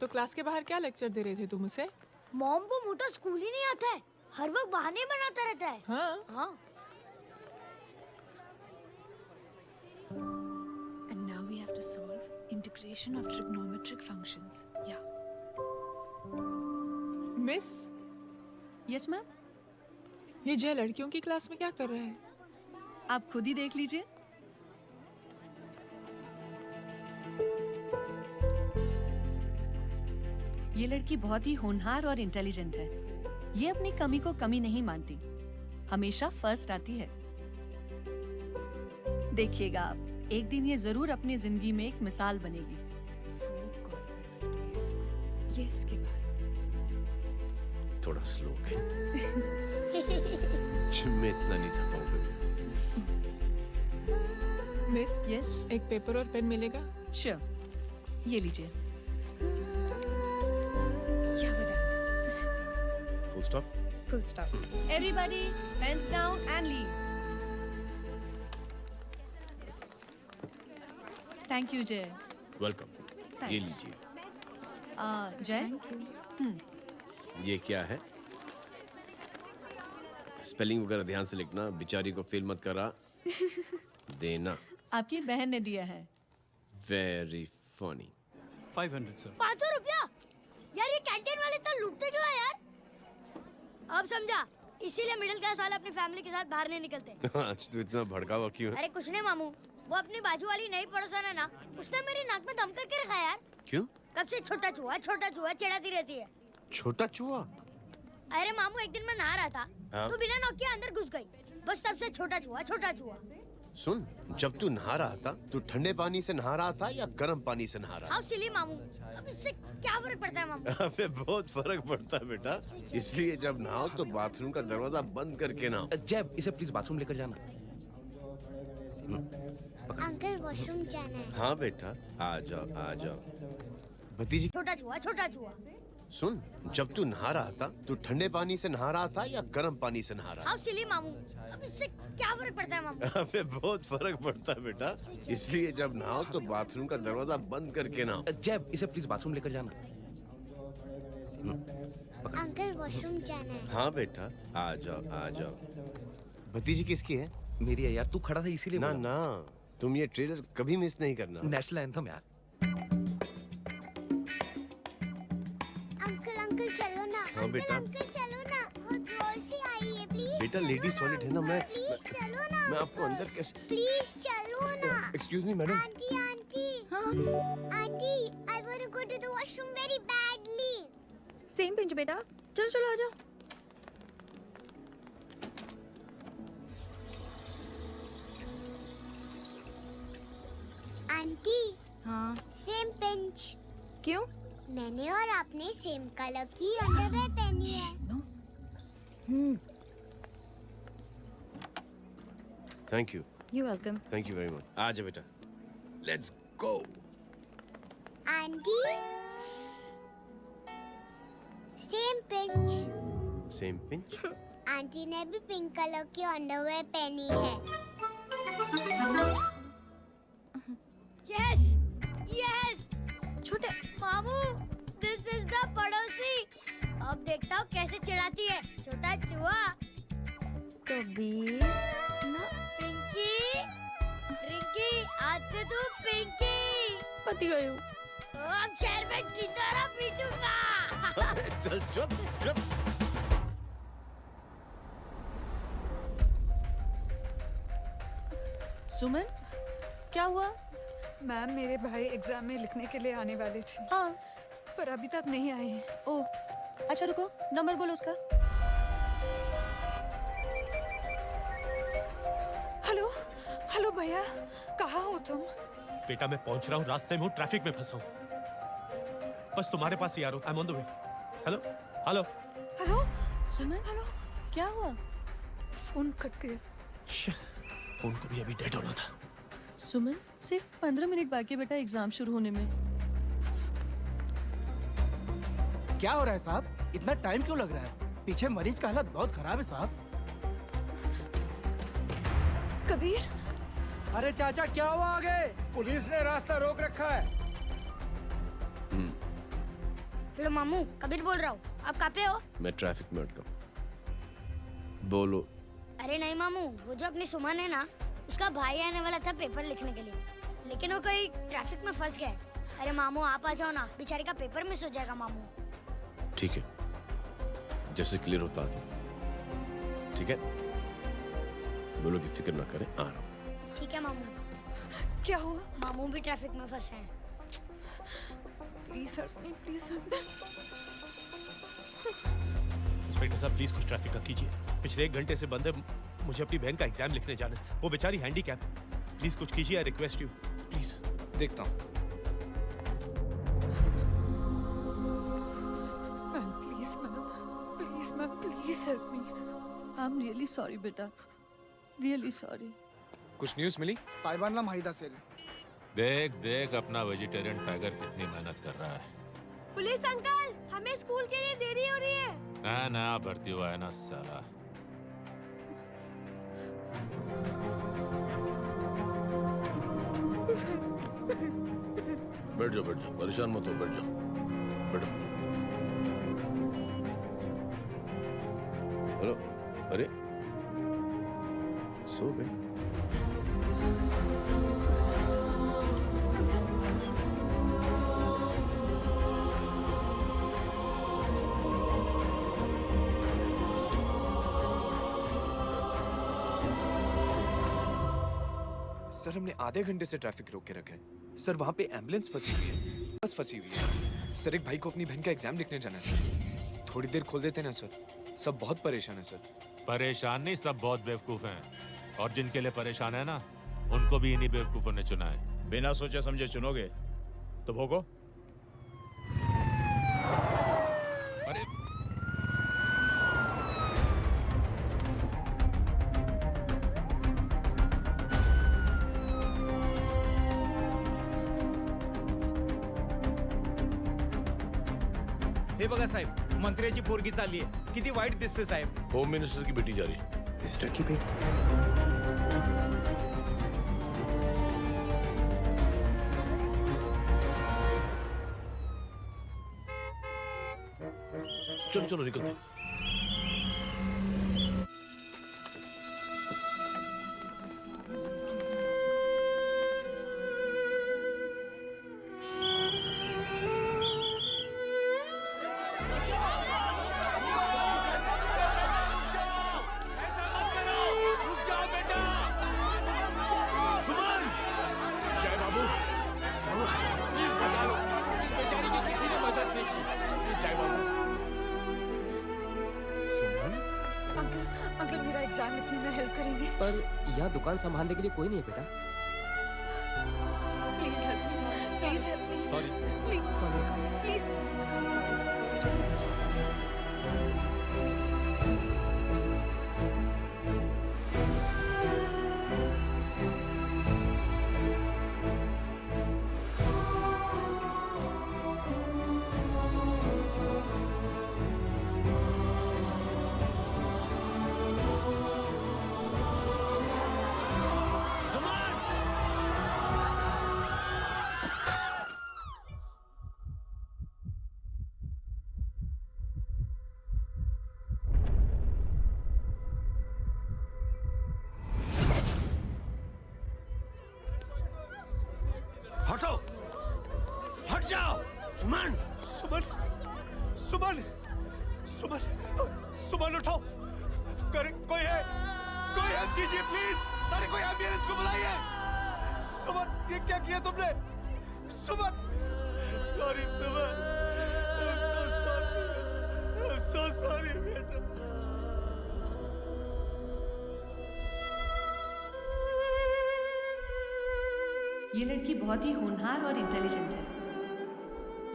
Speaker 1: तो क्लास के बाहर क्या लेक्चर दे रहे थे तुम उसे?
Speaker 17: मॉम को मुंह तो स्कूल ही नहीं आता है, हर वक्त बहाने बनाता रहता है।
Speaker 1: हाँ।
Speaker 17: हाँ।
Speaker 20: And now we have to solve integration of trigonometric functions. Yeah.
Speaker 1: Miss,
Speaker 20: Yes, ma'am.
Speaker 1: ये जय लड़कियों की क्लास में क्या कर रहा है?
Speaker 20: आप खुद ही देख लीजिए। ये लड़की बहुत ही होनहार और इंटेलिजेंट है। ये अपनी कमी को कमी नहीं मानती, हमेशा फर्स्ट आती है। देखिएगा आप, एक दिन ये जरूर अपनी जिंदगी में एक मिसाल बनेगी। ये इसके बाद
Speaker 2: थोड़ा स्लो जिम में इतना नहीं था पाऊंगा।
Speaker 1: मिस,
Speaker 20: यस,
Speaker 1: एक पेपर और पेन मिलेगा?
Speaker 20: श्योर, ये लीजिए।
Speaker 2: Full stop.
Speaker 20: Full stop. Everybody, hands down and leave. Thank you, Jay.
Speaker 2: Welcome. ये
Speaker 20: Thanks.
Speaker 2: लीजिए।
Speaker 20: Jay?
Speaker 2: ये क्या है? स्पेलिंग वगैरह ध्यान से लिखना, बेचारी को फेल मत करा देना।
Speaker 20: आपकी बहन ने दिया है।
Speaker 2: Very funny.
Speaker 9: 500 सर।
Speaker 17: 500 रुपया? यार ये कैंटीन वाले तो लूटते क्यों है यार? अब समझा, इसीलिए मिडिल क्लास वाले अपनी फैमिली के साथ बाहर नहीं निकलते।
Speaker 2: आज तो इतना भड़का हुआ क्यों है?
Speaker 17: अरे कुछ नहीं मामू, वो अपनी बाजू वाली नई पड़ोसन है ना, उसने मेरी नाक में दम करके रखा यार।
Speaker 2: क्यों?
Speaker 17: कब से छोटा चूहा चिढ़ाती रहती है।
Speaker 2: छोटा चूहा?
Speaker 17: अरे मामू, एक दिन मैं नहा रहा था,
Speaker 2: हाँ?
Speaker 17: तो बिना नॉक के अंदर घुस गई, बस तब से छोटा चूहा।
Speaker 2: सुन, जब तू नहा रहा था, तू ठंडे पानी से नहा रहा था या गर्म पानी से नहा रहा
Speaker 17: हाउ सिली मामू, अब इससे क्या फर्क पड़ता है मामू?
Speaker 2: था? अबे बहुत फर्क पड़ता है बेटा, इसलिए जब नहाओ तो बाथरूम का दरवाजा बंद करके नहाओ।
Speaker 3: जैब, इसे प्लीज बाथरूम लेकर जाना।
Speaker 17: अंकल वॉशरूम जाना है।
Speaker 2: हाँ बेटा, आ जाओ। भतीजी,
Speaker 17: छोटा चूहा।
Speaker 2: सुन, जब तू नहा रहा था, तू ठंडे पानी से नहा रहा था या गर्म पानी से नहा रहा
Speaker 17: हाउ सिली मामू, अब इससे क्या फर्क पड़ता है मामू?
Speaker 2: था? अबे बहुत फर्क पड़ता है बेटा, इसलिए जब नहाओ तो बाथरूम का दरवाजा बंद करके नहाओ।
Speaker 3: जैब, इसे प्लीज बाथरूम लेकर जाना।
Speaker 17: अंकल वॉशरूम जाना है।
Speaker 2: हाँ बेटा, आ जाओ। भतीजी किसकी है?
Speaker 3: मेरी है यार, तू खड़ा था इसीलिए
Speaker 2: ना
Speaker 3: बोला।
Speaker 2: ना, तुम ये ट्रेलर कभी मिस नहीं करना।
Speaker 3: नेशनल एंथम यार।
Speaker 17: अंकल चलो ना।
Speaker 2: हाँ बेटा।
Speaker 17: अंकल चलो ना, बहुत जोर से आई है, प्लीज।
Speaker 2: बेटा लेडीज टॉयलेट है ना,
Speaker 17: प्लीज चलो ना।
Speaker 2: मैं आपको अंदर कैसे?
Speaker 17: प्लीज चलो ना।
Speaker 2: Excuse me madam.
Speaker 17: Aunty I want to go to the washroom very badly.
Speaker 4: Same pinch बेटा, चलो आ जाओ।
Speaker 17: आंटी।
Speaker 4: हाँ।
Speaker 17: Same pinch.
Speaker 4: क्यों?
Speaker 17: मैंने और आपने सेम कलर की अंडरवेयर पहनी है।
Speaker 2: Thank you.
Speaker 4: You welcome.
Speaker 2: Thank you very much. आ जा बेटा, let's go.
Speaker 17: Aunty same pinch.
Speaker 2: Same pinch?
Speaker 17: Aunty ने भी पिंक कलर की अंडरवेयर पहनी है। यस छोटे मामू, दिस इज द पड़ोसी। अब देखता हूँ कैसे चिढ़ाती है छोटा चूहा।
Speaker 4: कबीर ना।
Speaker 17: पिंकी, रिंकी, आज से तू पिंकी।
Speaker 4: पति गई हूँ।
Speaker 17: अब शहर में टिटोरा पीटूंगा।
Speaker 2: चल चुप।
Speaker 20: सुमन, क्या हुआ?
Speaker 18: मैम, मेरे भाई एग्जाम में लिखने के लिए आने वाले थे।
Speaker 20: हाँ,
Speaker 18: पर अभी तक नहीं आए हैं।
Speaker 20: ओह, अच्छा रुको, नंबर बोलो उसका।
Speaker 18: हेलो भैया, कहाँ हो तुम?
Speaker 22: बेटा मैं पहुंच रहा हूँ, रास्ते में हूँ, ट्रैफिक में फंसा हूँ, बस तुम्हारे पास ही आ रहा हूँ। I am on the way. Hello.
Speaker 18: Hello
Speaker 20: Suman,
Speaker 4: hello,
Speaker 20: क्या हुआ?
Speaker 18: फोन कट गया।
Speaker 22: फोन को भी अभी डेड होना था।
Speaker 20: सुमन, सिर्फ 15 मिनट बाकी है बेटा एग्जाम शुरू होने में।
Speaker 10: क्या हो रहा है साहब? इतना टाइम क्यों लग रहा है? पीछे मरीज का हालत बहुत खराब है साहब।
Speaker 18: कबीर,
Speaker 10: अरे चाचा क्या हुआ आगे?
Speaker 5: पुलिस ने रास्ता रोक रखा है।
Speaker 17: हेलो मामू, कबीर बोल रहा हूँ। आप कहाँ पे हो?
Speaker 2: मैं ट्रैफिक में अटका हूं। बोलो।
Speaker 17: अरे नहीं मामू, वो जो अपनी सुमन है ना, उसका भाई आने वाला था पेपर लिखने के लिए, लेकिन वो कहीं ट्रैफिक में फंस गया है। अरे मामू आप आ जाओ ना, बेचारे का पेपर मिस हो जाएगा मामू।
Speaker 2: ठीक है, जैसे क्लियर होता था। ठीक है, बोलो कि फिक्र ना करें, आ रहा हूं।
Speaker 17: ठीक है मामू।
Speaker 18: क्या हुआ?
Speaker 17: मामू भी ट्रैफिक में फंसे हैं।
Speaker 18: Please help me, please help me.
Speaker 22: Inspector साहब प्लीज कुछ ट्रैफिक का कीजिए। पिछले 1 घंटे से बंद है। मुझे अपनी बहन का एग्जाम लिखने जाना है। वो बेचारी हैंडीकैप है। प्लीज कुछ कीजिए, आई रिक्वेस्ट यू प्लीज।
Speaker 3: देखता हूँ।
Speaker 18: Please ma'am, please help me.
Speaker 20: I am really sorry बेटा, रियली सॉरी।
Speaker 3: कुछ न्यूज़ मिली?
Speaker 10: साहिबान माहिदा सेल।
Speaker 8: देख देख अपना वेजिटेरियन टाइगर कितनी मेहनत कर रहा है।
Speaker 4: पुलिस अंकल, हमें स्कूल के लिए देरी हो रही है।
Speaker 8: नया नया भर्ती हुआ है ना साला।
Speaker 15: बैठ जाओ, परेशान मत हो, बैठ जाओ, बैठो।
Speaker 2: हेलो, अरे सो गए?
Speaker 3: सर हमने आधे घंटे से ट्रैफिक रोक के रखा है। सर वहाँ पे एम्बुलेंस फंसी हुई है, बस फंसी हुई है। सर एक भाई को अपनी बहन का एग्जाम लिखने जाना है सर। थोड़ी देर खोल देते ना सर, सब बहुत परेशान है सर।
Speaker 8: परेशान नहीं, सब बहुत बेवकूफ हैं। और जिनके लिए परेशान है ना, उनको भी इन्हीं बेवकूफों ने चुना है।
Speaker 16: बिना सोचे समझे चुनोगे तो भोगो।
Speaker 8: अरे
Speaker 21: हे बघा साहेब, मंत्र्याची पोरगी चालली आहे. किती वाईट दिसते साहेब.
Speaker 15: होम मिनिस्टर की बेटी जा रही है।
Speaker 3: मिनिस्टर की बेटी?
Speaker 15: चलो चलो निकलते हैं।
Speaker 18: अंकल मेरा एग्जाम लिखने में हेल्प करेंगे?
Speaker 3: पर यहाँ दुकान संभालने के लिए कोई नहीं है बेटा।
Speaker 18: Please help me, please help me. Please
Speaker 5: हटो, हट जाओ। सुमन, सुमन, सुमन, सुमन, सुमन उठो। कोई है, कोई हेल्प कीजिए प्लीज। अरे कोई एम्बुलेंस को बुलाइए। सुमन, ये क्या किया तुमने? Suman, sorry Suman, I'm so sorry बेटा।
Speaker 20: ये लड़की बहुत ही होनहार और इंटेलिजेंट है।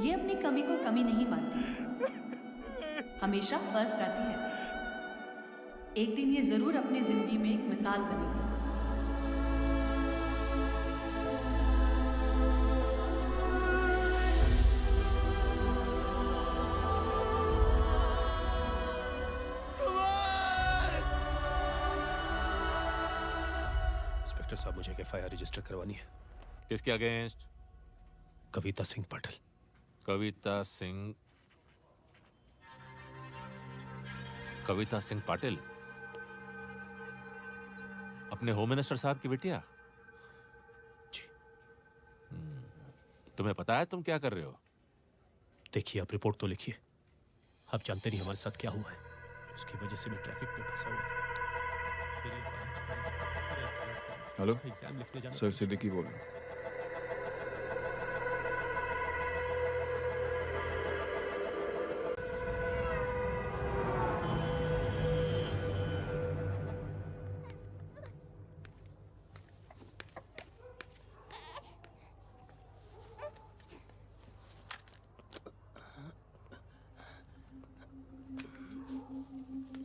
Speaker 20: ये अपनी कमी को कमी नहीं मानती, हमेशा फर्स्ट आती है। एक दिन ये जरूर अपनी जिंदगी में एक मिसाल बनेगी।
Speaker 22: इंस्पेक्टर साहब, मुझे एक एफआईआर रजिस्टर करवानी है।
Speaker 8: किसके अगेंस्ट?
Speaker 22: कविता सिंह पाटिल।
Speaker 8: कविता सिंह पाटिल, अपने होम मिनिस्टर साहब की बेटिया?
Speaker 22: जी।
Speaker 8: तुम्हें पता है तुम क्या कर रहे हो?
Speaker 22: देखिए, आप रिपोर्ट तो लिखिए। आप जानते नहीं हमारे साथ क्या हुआ है। उसकी वजह से मैं ट्रैफिक में फंसा हुआ था।
Speaker 3: हेलो
Speaker 22: एग्जाम लिखने जाना।
Speaker 3: सर, सिद्दीकी बोल रहा हूँ।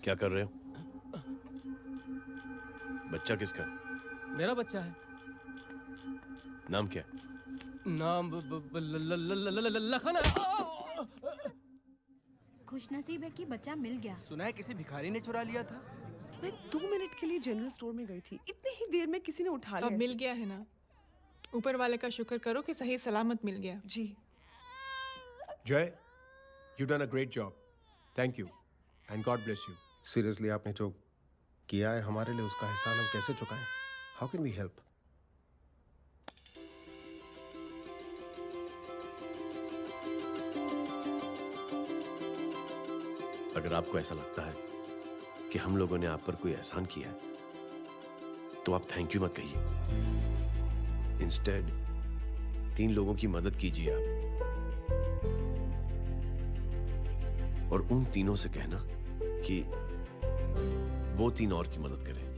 Speaker 2: क्या कर रहे हो? बच्चा किसका?
Speaker 9: मेरा बच्चा है।
Speaker 2: नाम क्या है?
Speaker 9: नाम लखन है।
Speaker 11: खुशनसीब है कि बच्चा मिल गया।
Speaker 9: सुना है किसी भिखारी ने चुरा लिया था।
Speaker 13: मैं 2 मिनट के लिए जनरल स्टोर में गई थी, इतनी ही देर में किसी ने उठा लिया।
Speaker 1: अब मिल गया है ना, ऊपर वाले का शुक्र करो कि सही सलामत मिल गया।
Speaker 13: जी।
Speaker 5: जय, you done a great job. Thank you and God bless you.
Speaker 23: Seriously, आपने जो किया है हमारे लिए, उसका एहसान हम कैसे चुकाएं? How can we help?
Speaker 2: अगर आपको ऐसा लगता है कि हम लोगों ने आप पर कोई एहसान किया है, तो आप थैंक यू मत कहिए। इंस्टेड 3 लोगों की मदद कीजिए आप, और उन तीनों से कहना कि वो 3 और की मदद करें।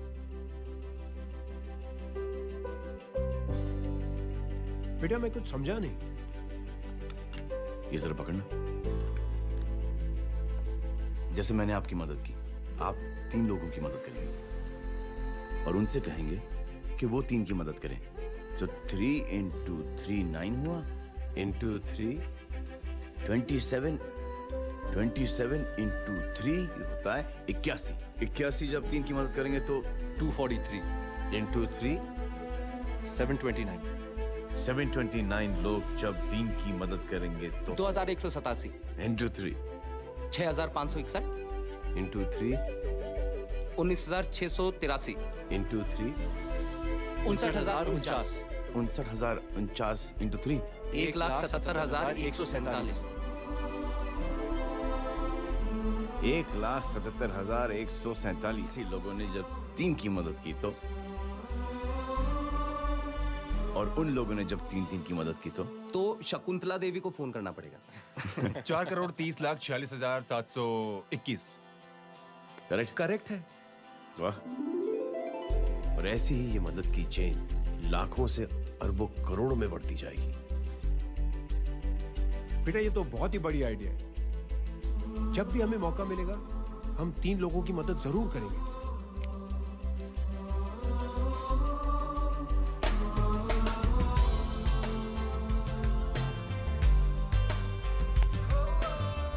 Speaker 5: बेटा, मैं कुछ समझा नहीं।
Speaker 2: ये जरा पकड़ना। जैसे मैंने आपकी मदद की, आप 3 लोगों की मदद करेंगे और उनसे कहेंगे कि वो 3 की मदद करें। तो 3 into 3 9 हुआ, into 3 27 into 3 होता है 81। 81 जब 3 की मदद करेंगे तो
Speaker 9: 243
Speaker 2: into 3
Speaker 9: 729
Speaker 2: 729 लोग जब 3 की मदद करेंगे तो
Speaker 9: 2187
Speaker 2: into 3
Speaker 9: 6561
Speaker 2: into 3
Speaker 9: 19683
Speaker 2: into 3
Speaker 9: 59049
Speaker 2: 59049 into 3
Speaker 9: 1,77,147
Speaker 2: 1,77,147 लोगों ने जब 3 की मदद की और उन लोगों ने जब 3 की मदद की तो
Speaker 9: शकुंतला देवी को फोन करना पड़ेगा।
Speaker 19: 4,30,46,721।
Speaker 2: करेक्ट है। वाह। और ऐसी ही ये मदद की चेन लाखों से अरबों करोड़ों में बढ़ती जाएगी।
Speaker 5: बेटा, ये तो बहुत ही बड़ी आइडिया है। जब भी हमें मौका मिलेगा, हम 3 लोगों की मदद जरूर करेंगे।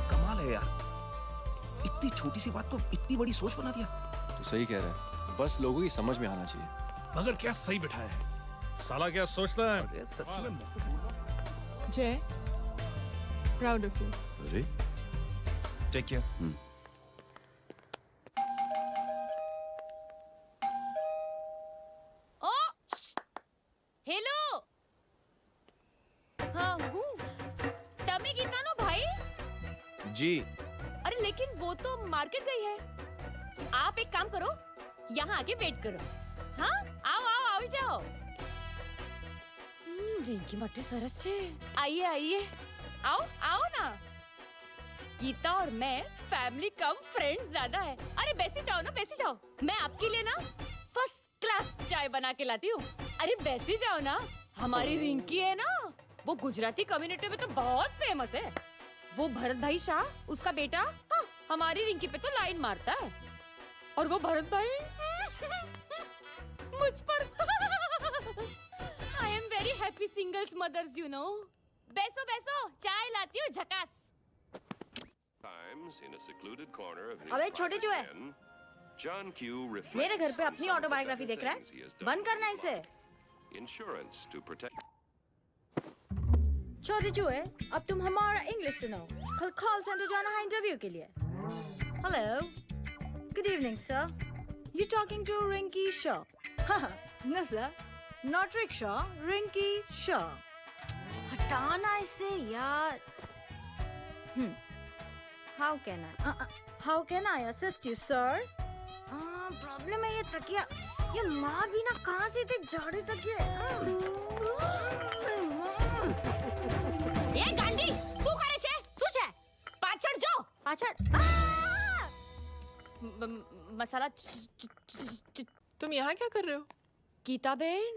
Speaker 9: कमाल है यार, इतनी छोटी सी बात को इतनी बड़ी सोच बना दिया। तू सही कह रहा है, बस लोगों की समझ में आना चाहिए।
Speaker 12: मगर क्या सही बिठाया है, साला क्या सोचता है।
Speaker 9: सच में
Speaker 1: जय, प्राउड ऑफ यू।
Speaker 2: अरे
Speaker 19: टेक केयर।
Speaker 24: ओ हेलो, हाँ हूँ। तभी गीता नो भाई।
Speaker 2: जी।
Speaker 24: अरे लेकिन वो तो मार्केट गई है। आप एक काम करो, यहाँ आके वेट करो। हाँ, आओ जाओ। रिंकी मट्टी सरस छे। आइए आओ ना। गीता और मैं फैमिली कम फ्रेंड्स ज्यादा है। अरे बैसी जाओ ना, बैसी जाओ। मैं आपके लिए ना फर्स्ट क्लास चाय बना के लाती हूँ। अरे बैसी जाओ ना। हमारी रिंकी है ना, वो गुजराती कम्युनिटी में तो बहुत फेमस है। वो भरत भाई शाह, उसका बेटा, हाँ, हमारी रिंकी पे तो लाइन मारता है। और वो भरत भाई मुझ पर I am very happy singles mothers you know. बैसो बैसो, चाय लाती हूँ झकास।
Speaker 4: अबे छोटे चूहे, मेरे घर पे अपनी ऑटोबायोग्राफी देख रहा है? बंद करना इसे। छोटे चूहे, अब तुम हमारा इंग्लिश सुनो। कल कॉल सेंटर जाना है इंटरव्यू के लिए। Hello, good evening sir, you talking to Rinky Shaw? No sir, not rickshaw, Rinky Shaw. हटाना इसे यार। How can I assist you sir? Problem है ये तकिया, ये माँ भी ना कहाँ से इतने झाड़े तकिए।
Speaker 24: ये गांडी શું કરે છે? શું છે? પાછળ જો, પાછળ। मसाला
Speaker 1: तुम यहाँ क्या कर रहे हो?
Speaker 24: गीता बेन,